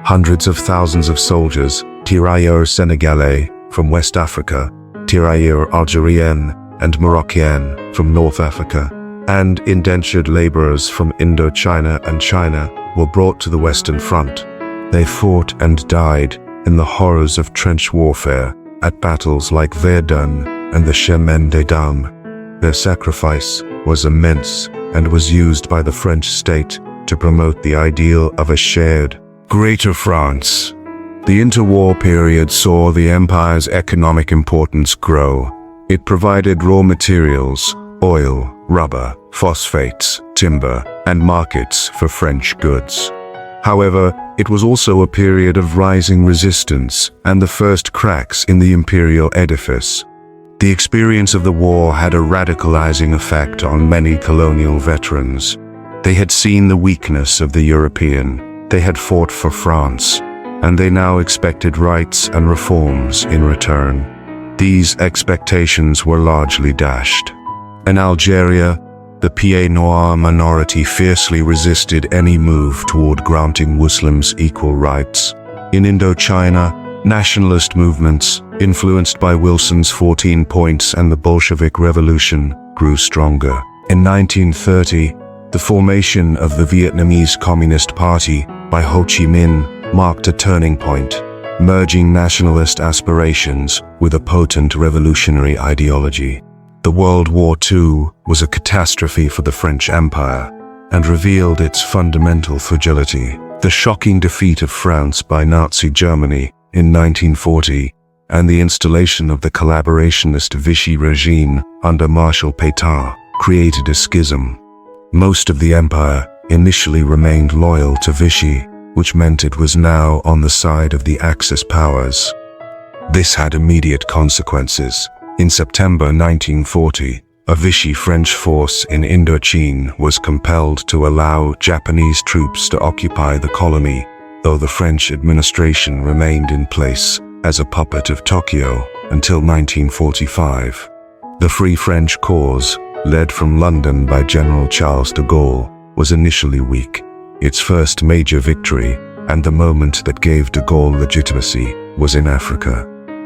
Hundreds of thousands of soldiers, tirailleurs sénégalais from West Africa, tirailleurs algériens and Moroccan from North Africa, and indentured laborers from Indochina and China were brought to the Western Front. They fought and died in the horrors of trench warfare at battles like Verdun and the Chemin des Dames. Their sacrifice was immense and was used by the French state to promote the ideal of a shared, Greater France. The interwar period saw the empire's economic importance grow. It provided raw materials, oil, rubber, phosphates, timber, and markets for French goods. However, it was also a period of rising resistance and the first cracks in the imperial edifice. The experience of the war had a radicalizing effect on many colonial veterans. They had seen the weakness of the European, they had fought for France, and they now expected rights and reforms in return. These expectations were largely dashed. In Algeria, the Pied Noir minority fiercely resisted any move toward granting Muslims equal rights. In Indochina, nationalist movements, influenced by Wilson's 14 Points and the Bolshevik Revolution, grew stronger. In 1930, the formation of the Vietnamese Communist Party by Ho Chi Minh marked a turning point, merging nationalist aspirations with a potent revolutionary ideology. The World War II was a catastrophe for the French Empire and revealed its fundamental fragility. The shocking defeat of France by Nazi Germany in 1940 and the installation of the collaborationist Vichy regime under Marshal Pétain created a schism. Most of the empire initially remained loyal to Vichy, which meant it was now on the side of the Axis powers. This had immediate consequences. In September 1940, a Vichy French force in Indochine was compelled to allow Japanese troops to occupy the colony, though the French administration remained in place as a puppet of Tokyo until 1945. The Free French cause, led from London by General Charles de Gaulle, was initially weak. Its first major victory, and the moment that gave de Gaulle legitimacy, was in Africa.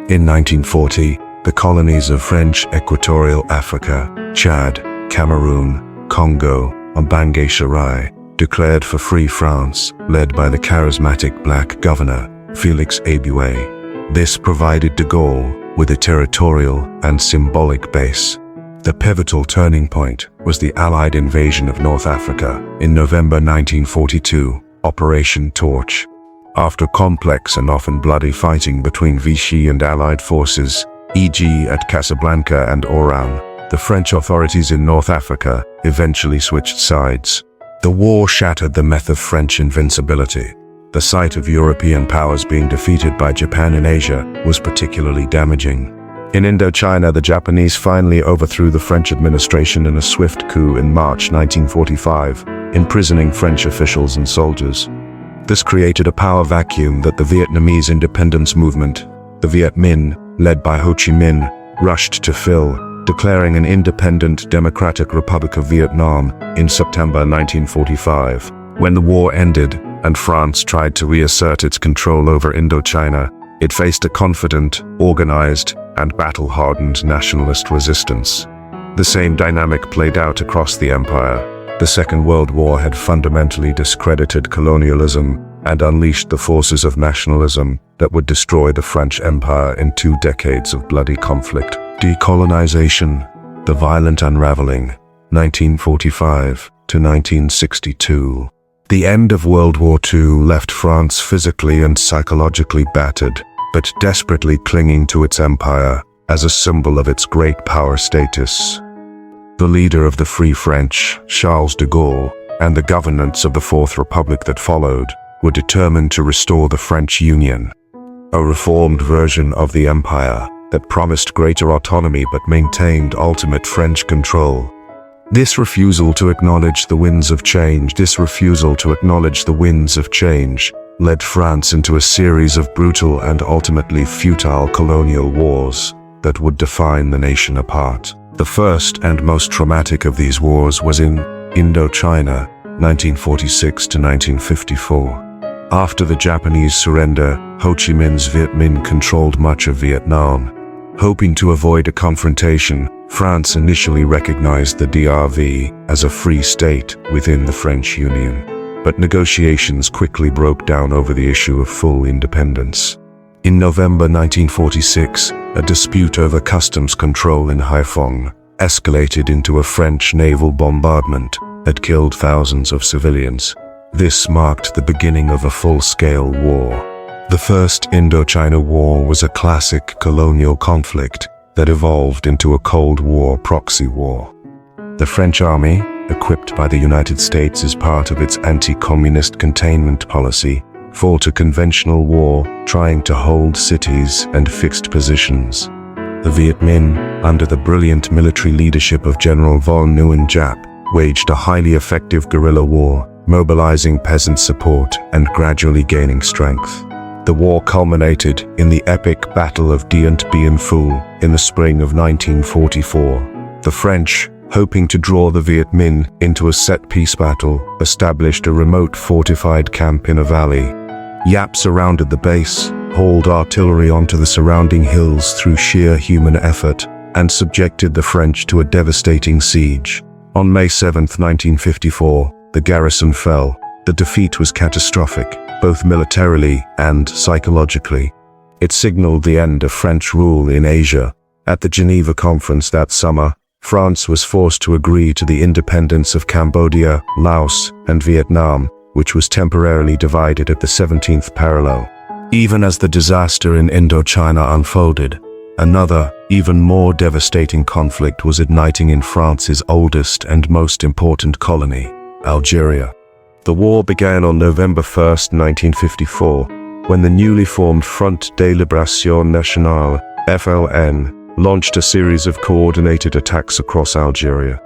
In 1940, the colonies of French Equatorial Africa, Chad, Cameroon, Congo, and Bangui Serai declared for Free France, led by the charismatic black governor, Félix Éboué. This provided de Gaulle with a territorial and symbolic base. The pivotal turning point was the Allied invasion of North Africa in November 1942, Operation Torch. After complex and often bloody fighting between Vichy and Allied forces, e.g. at Casablanca and Oran, the French authorities in North Africa eventually switched sides. The war shattered the myth of French invincibility. The sight of European powers being defeated by Japan in Asia was particularly damaging. In Indochina, the Japanese finally overthrew the French administration in a swift coup in March 1945, imprisoning French officials and soldiers. This created a power vacuum that the Vietnamese independence movement, the Viet Minh, led by Ho Chi Minh, rushed to fill, declaring an independent Democratic Republic of Vietnam in September 1945. When the war ended and France tried to reassert its control over Indochina, it faced a confident, organized, and battle-hardened nationalist resistance. The same dynamic played out across the empire. The Second World War had fundamentally discredited colonialism and unleashed the forces of nationalism that would destroy the French Empire in 2 decades of bloody conflict. Decolonization, the violent unraveling, 1945 to 1962. The end of World War II left France physically and psychologically battered, but desperately clinging to its empire as a symbol of its great power status. The leader of the Free French, Charles de Gaulle, and the governments of the Fourth Republic that followed were determined to restore the French Union, a reformed version of the empire that promised greater autonomy but maintained ultimate French control. This refusal to acknowledge the winds of change led France into a series of brutal and ultimately futile colonial wars that would define the nation apart. The first and most traumatic of these wars was in Indochina, 1946 to 1954. After the Japanese surrender, Ho Chi Minh's Viet Minh controlled much of Vietnam. Hoping to avoid a confrontation, France initially recognized the DRV as a free state within the French Union. But negotiations quickly broke down over the issue of full independence. In November 1946, a dispute over customs control in Haiphong escalated into a French naval bombardment that killed thousands of civilians. This marked the beginning of a full-scale war. The First Indochina War was a classic colonial conflict that evolved into a Cold War proxy war. The French army, equipped by the United States as part of its anti-communist containment policy, fought a conventional war trying to hold cities and fixed positions. The Viet Minh, under the brilliant military leadership of General von Nguyen Giap, waged a highly effective guerrilla war, mobilizing peasant support and gradually gaining strength. The war culminated in the epic Battle of Dien Bien Phu in the spring of 1944. The French, hoping to draw the Viet Minh into a set-piece battle, established a remote fortified camp in a valley. Yap surrounded the base, hauled artillery onto the surrounding hills through sheer human effort, and subjected the French to a devastating siege. On May 7, 1954, the garrison fell. The defeat was catastrophic, both militarily and psychologically. It signaled the end of French rule in Asia. At the Geneva Conference that summer, France was forced to agree to the independence of Cambodia, Laos, and Vietnam, which was temporarily divided at the 17th parallel. Even as the disaster in Indochina unfolded, another, even more devastating conflict was igniting in France's oldest and most important colony, Algeria. The war began on November 1, 1954, when the newly formed Front de Libération Nationale, FLN, launched a series of coordinated attacks across Algeria.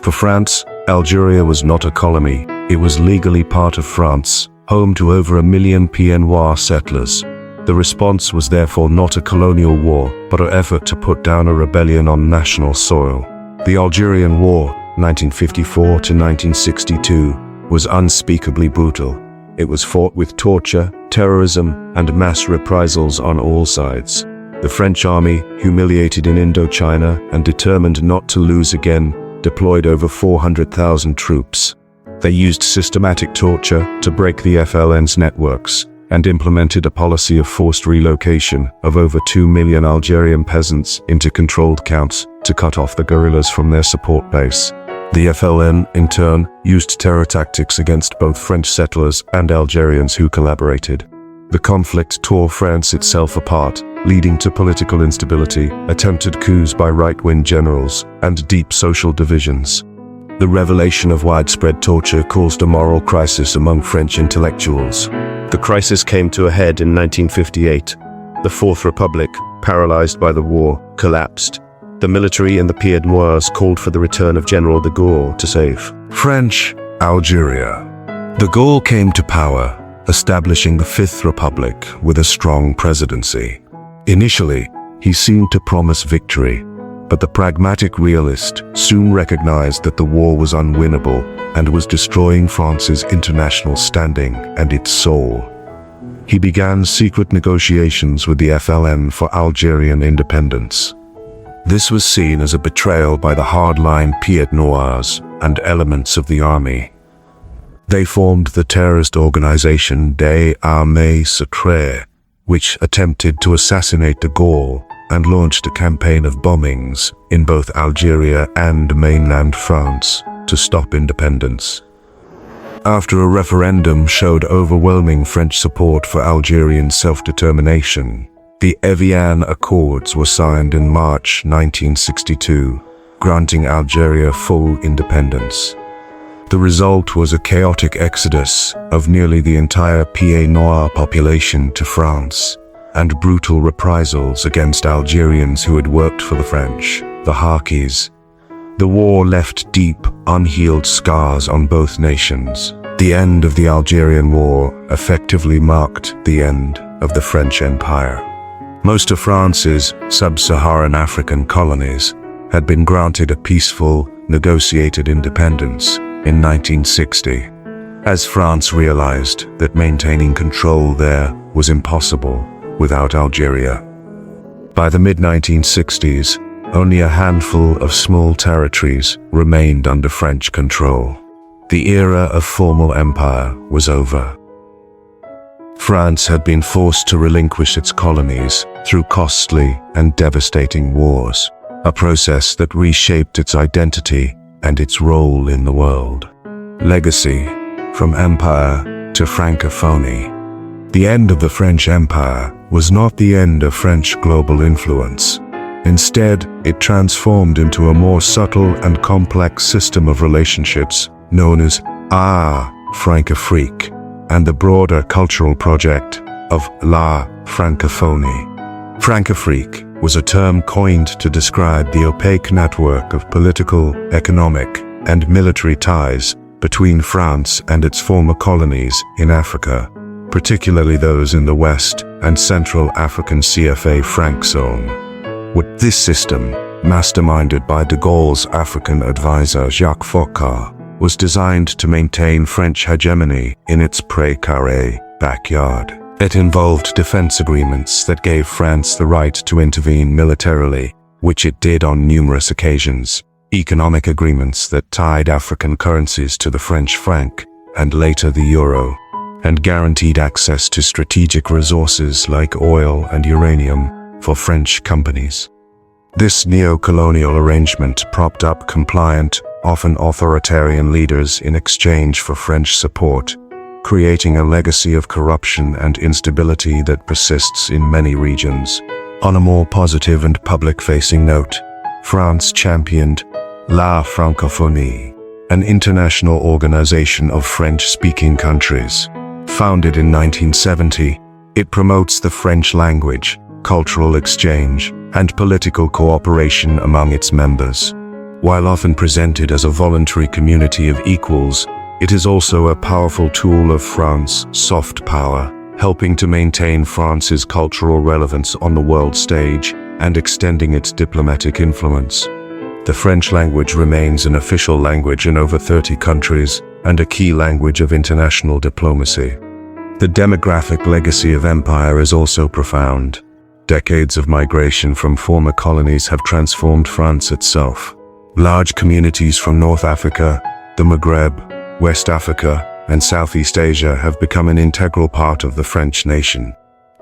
For France, Algeria was not a colony, it was legally part of France, home to over 1 million Pieds Noirs settlers. The response was therefore not a colonial war, but an effort to put down a rebellion on national soil. The Algerian War, 1954 to 1962, was unspeakably brutal. It was fought with torture, terrorism, and mass reprisals on all sides. The French army, humiliated in Indochina and determined not to lose again, deployed over 400,000 troops. They used systematic torture to break the FLN's networks and implemented a policy of forced relocation of over 2 million Algerian peasants into controlled camps to cut off the guerrillas from their support base. The FLN, in turn, used terror tactics against both French settlers and Algerians who collaborated. The conflict tore France itself apart, leading to political instability, attempted coups by right-wing generals, and deep social divisions. The revelation of widespread torture caused a moral crisis among French intellectuals. The crisis came to a head in 1958. The Fourth Republic, paralyzed by the war, collapsed. The military and the Pieds Noirs called for the return of General de Gaulle to save French Algeria. De Gaulle came to power, establishing the Fifth Republic with a strong presidency. Initially, he seemed to promise victory, but the pragmatic realist soon recognized that the war was unwinnable and was destroying France's international standing and its soul. He began secret negotiations with the FLN for Algerian independence. This was seen as a betrayal by the hardline Pieds Noirs and elements of the army. They formed the terrorist organization des Armées Secrètes, which attempted to assassinate de Gaulle and launched a campaign of bombings in both Algeria and mainland France to stop independence. After a referendum showed overwhelming French support for Algerian self-determination, the Evian Accords were signed in March 1962, granting Algeria full independence. The result was a chaotic exodus of nearly the entire Pieds Noirs population to France, and brutal reprisals against Algerians who had worked for the French, the Harkis. The war left deep, unhealed scars on both nations. The end of the Algerian War effectively marked the end of the French Empire. Most of France's sub-Saharan African colonies had been granted a peaceful, negotiated independence in 1960, as France realized that maintaining control there was impossible without Algeria. By the mid-1960s, only a handful of small territories remained under French control. The era of formal empire was over. France had been forced to relinquish its colonies through costly and devastating wars, a process that reshaped its identity and its role in the world. Legacy, from empire to Francophonie. The end of the French Empire was not the end of French global influence. Instead, it transformed into a more subtle and complex system of relationships known as Francafrique, and the broader cultural project of La Francophonie. Francafrique was a term coined to describe the opaque network of political, economic, and military ties between France and its former colonies in Africa, particularly those in the West and Central African CFA Franc zone. With this system, masterminded by de Gaulle's African advisor Jacques Foccart, was designed to maintain French hegemony in its pré-carré backyard. It involved defense agreements that gave France the right to intervene militarily, which it did on numerous occasions, economic agreements that tied African currencies to the French franc and later the euro, and guaranteed access to strategic resources like oil and uranium for French companies. This neo-colonial arrangement propped up compliant, often authoritarian leaders in exchange for French support, creating a legacy of corruption and instability that persists in many regions. On a more positive and public-facing note, France championed La Francophonie, an international organization of French-speaking countries. Founded in 1970, it promotes the French language, cultural exchange, and political cooperation among its members. While often presented as a voluntary community of equals, it is also a powerful tool of France's soft power, helping to maintain France's cultural relevance on the world stage and extending its diplomatic influence. The French language remains an official language in over 30 countries and a key language of international diplomacy. The demographic legacy of empire is also profound. Decades of migration from former colonies have transformed France itself. Large communities from North Africa, the Maghreb, West Africa, and Southeast Asia have become an integral part of the French nation.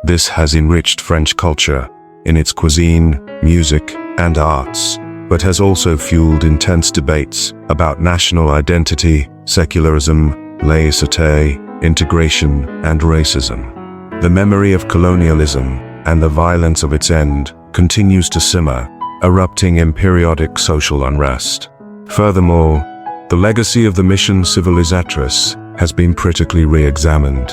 This has enriched French culture in its cuisine, music, and arts, but has also fueled intense debates about national identity, secularism, laïcité, integration, and racism. The memory of colonialism and the violence of its end continues to simmer, erupting in periodic social unrest. Furthermore, the legacy of the mission civilisatrice has been critically re-examined.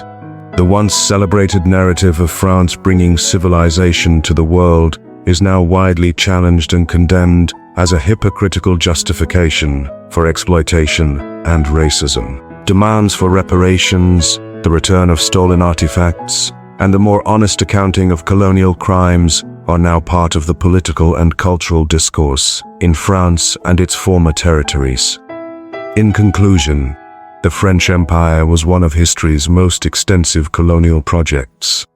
The once celebrated narrative of France bringing civilization to the world is now widely challenged and condemned as a hypocritical justification for exploitation and racism. Demands for reparations, the return of stolen artifacts, and a more honest accounting of colonial crimes are now part of the political and cultural discourse in France and its former territories. In conclusion, the French Empire was one of history's most extensive colonial projects.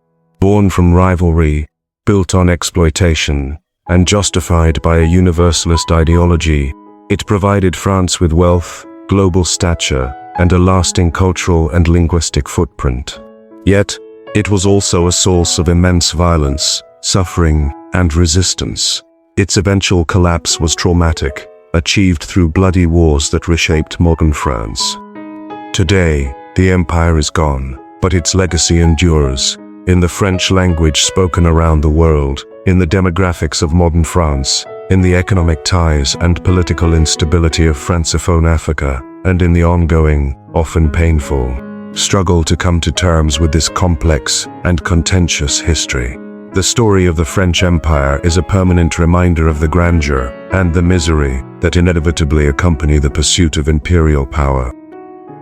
Born from rivalry, built on exploitation, and justified by a universalist ideology, it provided France with wealth, global stature, and a lasting cultural and linguistic footprint. Yet, it was also a source of immense violence, suffering, and resistance. Its eventual collapse was traumatic, achieved through bloody wars that reshaped modern France. Today, the empire is gone, but its legacy endures, in the French language spoken around the world, in the demographics of modern France, in the economic ties and political instability of Francophone Africa, and in the ongoing, often painful, struggle to come to terms with this complex and contentious history. The story of the French Empire is a permanent reminder of the grandeur and the misery that inevitably accompany the pursuit of imperial power.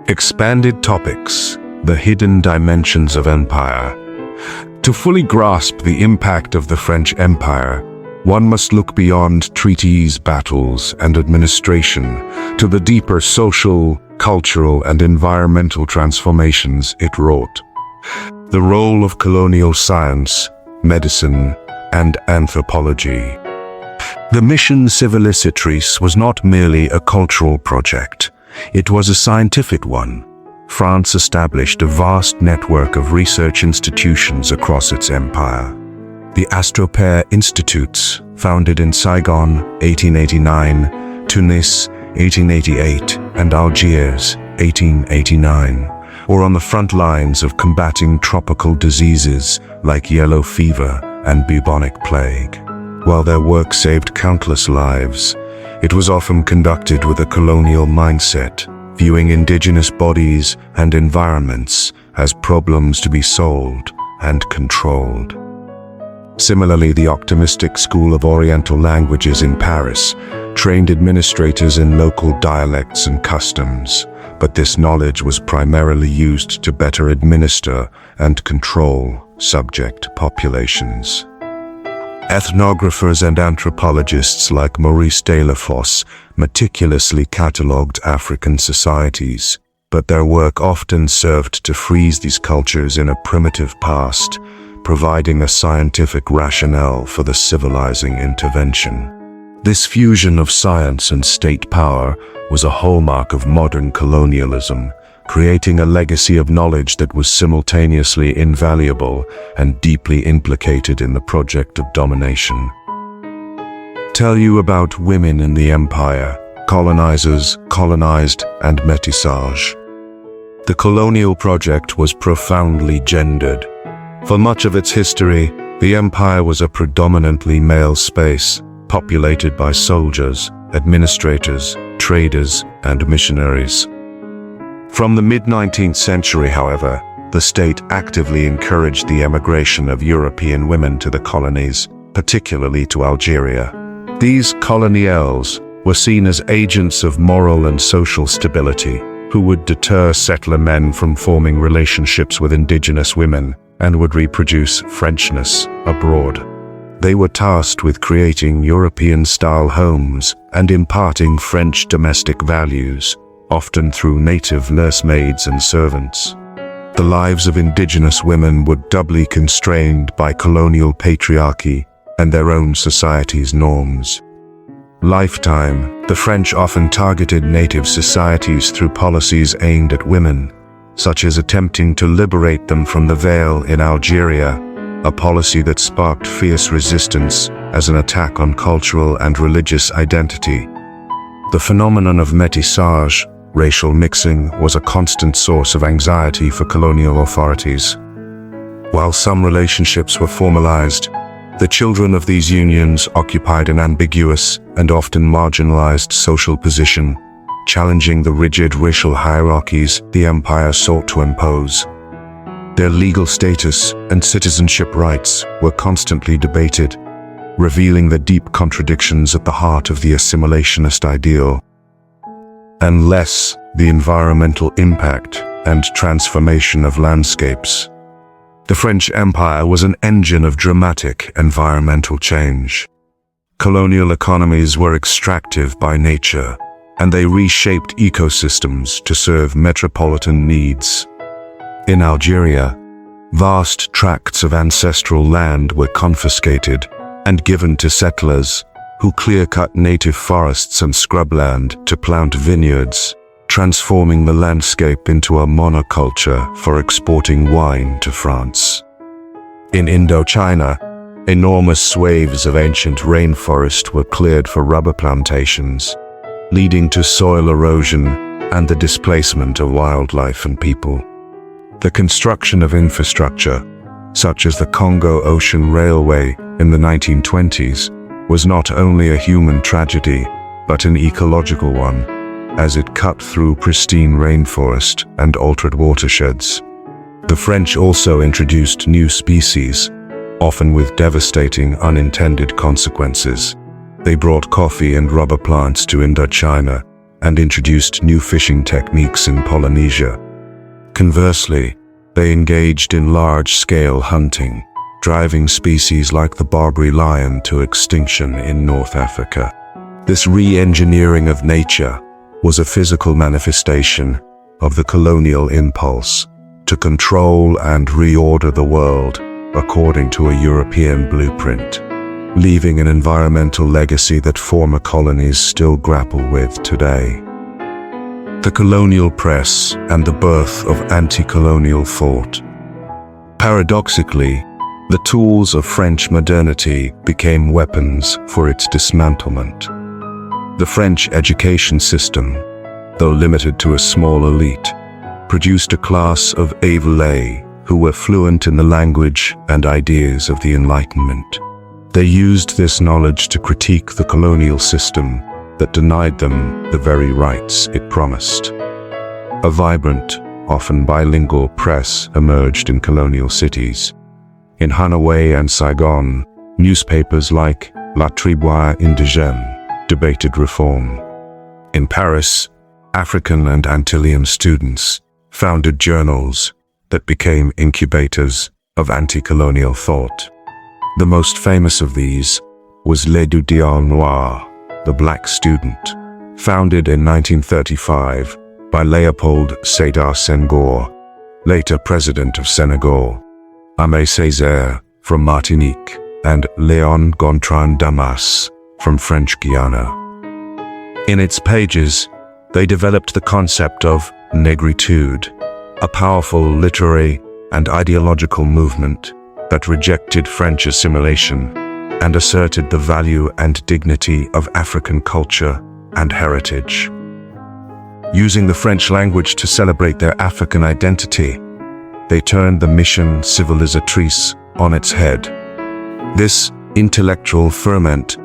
Expanded topics: the hidden dimensions of empire. To fully grasp the impact of the French Empire, one must look beyond treaties, battles, and administration to the deeper social, cultural, and environmental transformations it wrought. The role of colonial science, medicine, and anthropology. The mission civilisatrice was not merely a cultural project, it was a scientific one. France established a vast network of research institutions across its empire. The Astropère Institutes, founded in Saigon, 1889, Tunis, 1888, and Algiers, 1889, were on the front lines of combating tropical diseases like yellow fever and bubonic plague. While their work saved countless lives, it was often conducted with a colonial mindset, viewing indigenous bodies and environments as problems to be solved and controlled. Similarly, the optimistic School of Oriental Languages in Paris trained administrators in local dialects and customs, but this knowledge was primarily used to better administer and control subject populations. Ethnographers and anthropologists like Maurice Delafosse meticulously catalogued African societies, but their work often served to freeze these cultures in a primitive past, providing a scientific rationale for the civilizing intervention. This fusion of science and state power was a hallmark of modern colonialism, creating a legacy of knowledge that was simultaneously invaluable and deeply implicated in the project of domination. Tell you about women in the empire, colonizers, colonized, and métissage. The colonial project was profoundly gendered. For much of its history, the empire was a predominantly male space, populated by soldiers, administrators, traders, and missionaries. From the mid-19th century, however, the state actively encouraged the emigration of European women to the colonies, particularly to Algeria. These coloniales were seen as agents of moral and social stability, who would deter settler men from forming relationships with indigenous women and would reproduce Frenchness abroad. They were tasked with creating European-style homes and imparting French domestic values, often through native nursemaids and servants. The lives of indigenous women were doubly constrained by colonial patriarchy and their own society's norms. Lifetime, the French often targeted native societies through policies aimed at women, such as attempting to liberate them from the veil in Algeria, a policy that sparked fierce resistance as an attack on cultural and religious identity. The phenomenon of métissage, racial mixing, was a constant source of anxiety for colonial authorities. While some relationships were formalized, the children of these unions occupied an ambiguous and often marginalized social position, challenging the rigid racial hierarchies the empire sought to impose. Their legal status and citizenship rights were constantly debated, revealing the deep contradictions at the heart of the assimilationist ideal. And less the environmental impact and transformation of landscapes. The French Empire was an engine of dramatic environmental change. Colonial economies were extractive by nature, and they reshaped ecosystems to serve metropolitan needs. In Algeria, vast tracts of ancestral land were confiscated and given to settlers, who clear-cut native forests and scrubland to plant vineyards, transforming the landscape into a monoculture for exporting wine to France. In Indochina, enormous swathes of ancient rainforest were cleared for rubber plantations, leading to soil erosion and the displacement of wildlife and people. The construction of infrastructure, such as the Congo Ocean Railway in the 1920s, was not only a human tragedy, but an ecological one, as it cut through pristine rainforest and altered watersheds. The French also introduced new species, often with devastating unintended consequences. They brought coffee and rubber plants to Indochina and introduced new fishing techniques in Polynesia. Conversely, they engaged in large-scale hunting, driving species like the Barbary lion to extinction in North Africa. This re-engineering of nature was a physical manifestation of the colonial impulse to control and reorder the world according to a European blueprint, leaving an environmental legacy that former colonies still grapple with today. The colonial press and the birth of anti-colonial thought. Paradoxically, the tools of French modernity became weapons for its dismantlement. The French education system, though limited to a small elite, produced a class of éveillés who were fluent in the language and ideas of the Enlightenment. They used this knowledge to critique the colonial system that denied them the very rights it promised. A vibrant, often bilingual press emerged in colonial cities. In Hanoi and Saigon, newspapers like La Tribune Indigène debated reform. In Paris, African and Antillean students founded journals that became incubators of anti-colonial thought. The most famous of these was l'Étudiant Noir, the Black Student, founded in 1935 by Léopold Sédar Senghor, later President of Senegal, Aimé Césaire from Martinique, and Léon Gontran Damas from French Guiana. In its pages, they developed the concept of negritude, a powerful literary and ideological movement that rejected French assimilation and asserted the value and dignity of African culture and heritage. Using the French language to celebrate their African identity, they turned the mission civilisatrice on its head. This intellectual ferment,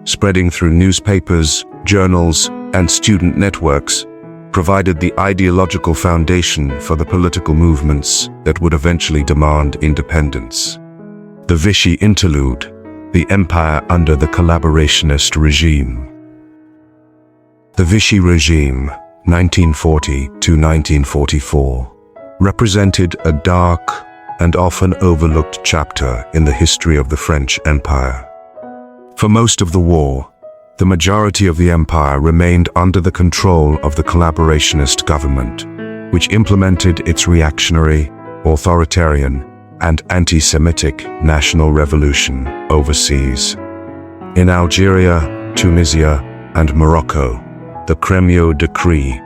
spreading through newspapers, journals, and student networks, provided the ideological foundation for the political movements that would eventually demand independence. The Vichy Interlude, the empire under the collaborationist regime. The Vichy regime, 1940 to 1944, represented a dark and often overlooked chapter in the history of the French Empire. For most of the war, the majority of the empire remained under the control of the collaborationist government, which implemented its reactionary, authoritarian, and anti-Semitic national revolution overseas. In Algeria, Tunisia, and Morocco, the Crémieux Decree,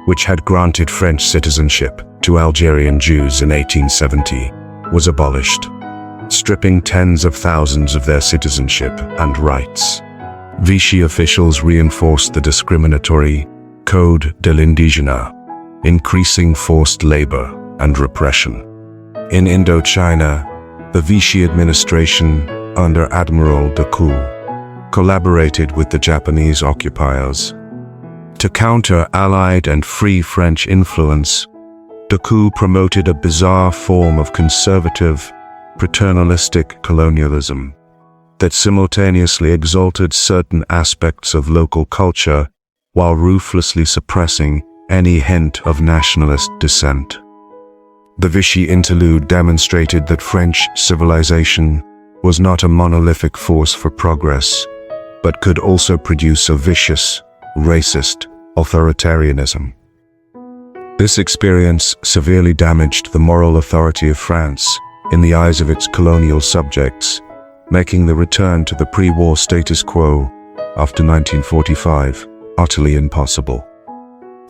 which had granted French citizenship to Algerian Jews in 1870, was abolished, stripping tens of thousands of their citizenship and rights. Vichy officials reinforced the discriminatory Code de l'Indigène, increasing forced labor and repression. In Indochina, the Vichy administration, under Admiral Decoux, collaborated with the Japanese occupiers. To counter Allied and Free French influence, Decoux promoted a bizarre form of conservative, paternalistic colonialism that simultaneously exalted certain aspects of local culture while ruthlessly suppressing any hint of nationalist dissent. The Vichy Interlude demonstrated that French civilization was not a monolithic force for progress, but could also produce a vicious, racist authoritarianism. This experience severely damaged the moral authority of France in the eyes of its colonial subjects, making the return to the pre-war status quo after 1945 utterly impossible.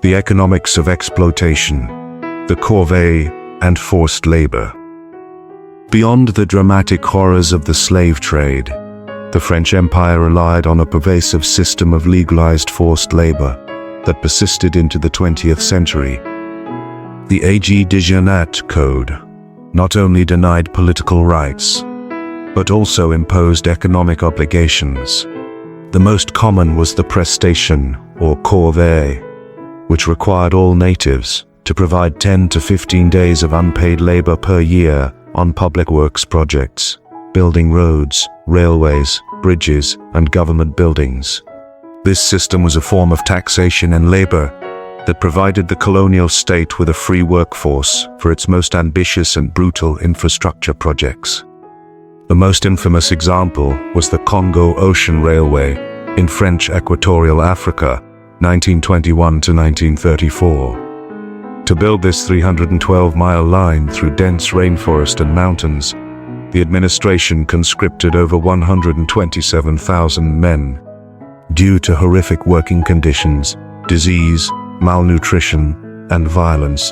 The economics of exploitation, the corvée, and forced labor. Beyond the dramatic horrors of the slave trade, the French Empire relied on a pervasive system of legalized forced labor that persisted into the 20th century. The Aiguille de Jeannette Code not only denied political rights, but also imposed economic obligations. The most common was the prestation, or corvée, which required all natives to provide 10 to 15 days of unpaid labor per year on public works projects, building roads, railways, bridges, and government buildings. This system was a form of taxation and labor that provided the colonial state with a free workforce for its most ambitious and brutal infrastructure projects. The most infamous example was the Congo Ocean Railway in French Equatorial Africa, 1921 to 1934. To build this 312-mile line through dense rainforest and mountains, the administration conscripted over 127,000 men. Due to horrific working conditions, disease, malnutrition, and violence,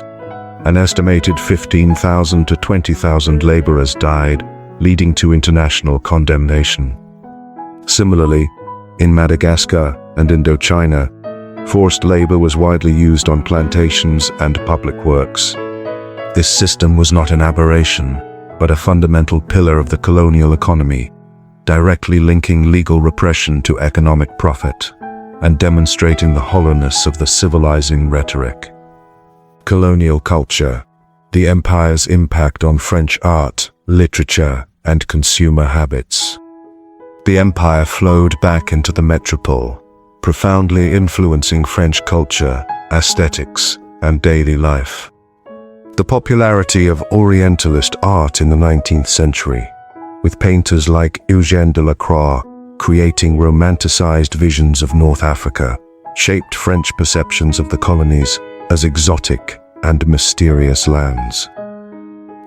an estimated 15,000 to 20,000 laborers died, leading to international condemnation. Similarly, in Madagascar and Indochina, forced labor was widely used on plantations and public works. This system was not an aberration, but a fundamental pillar of the colonial economy, directly linking legal repression to economic profit and demonstrating the hollowness of the civilizing rhetoric. Colonial culture, the empire's impact on French art, literature, and consumer habits. The empire flowed back into the metropole, profoundly influencing French culture, aesthetics, and daily life. The popularity of Orientalist art in the 19th century, with painters like Eugène Delacroix creating romanticized visions of North Africa, shaped French perceptions of the colonies as exotic and mysterious lands.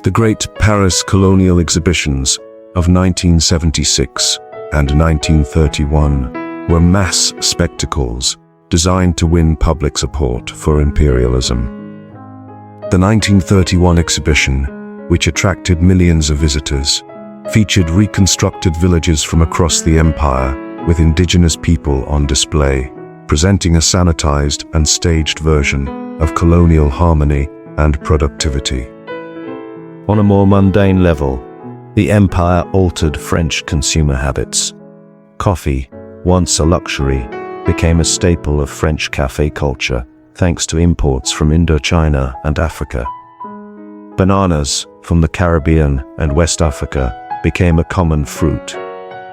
The Great Paris Colonial Exhibitions of 1976 and 1931 were mass spectacles designed to win public support for imperialism. The 1931 exhibition, which attracted millions of visitors, featured reconstructed villages from across the empire with indigenous people on display, presenting a sanitized and staged version of colonial harmony and productivity. On a more mundane level, the empire altered French consumer habits. Coffee, once a luxury, became a staple of French café culture thanks to imports from Indochina and Africa. Bananas from the Caribbean and West Africa became a common fruit.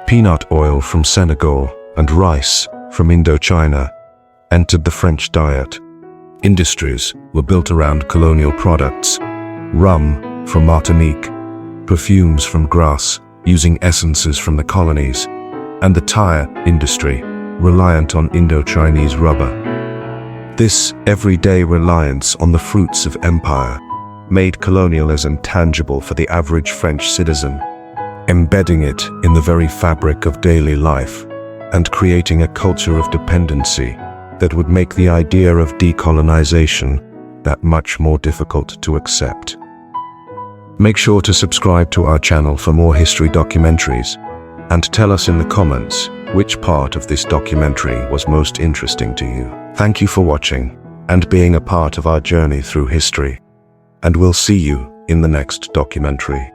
Peanut oil from Senegal and rice from Indochina entered the French diet. Industries were built around colonial products: rum from Martinique, perfumes from Grasse using essences from the colonies, and the tire industry, reliant on Indo-Chinese rubber. This everyday reliance on the fruits of empire made colonialism tangible for the average French citizen, embedding it in the very fabric of daily life and creating a culture of dependency that would make the idea of decolonization that much more difficult to accept. Make sure to subscribe to our channel for more history documentaries, and tell us in the comments which part of this documentary was most interesting to you. Thank you for watching and being a part of our journey through history, and we'll see you in the next documentary.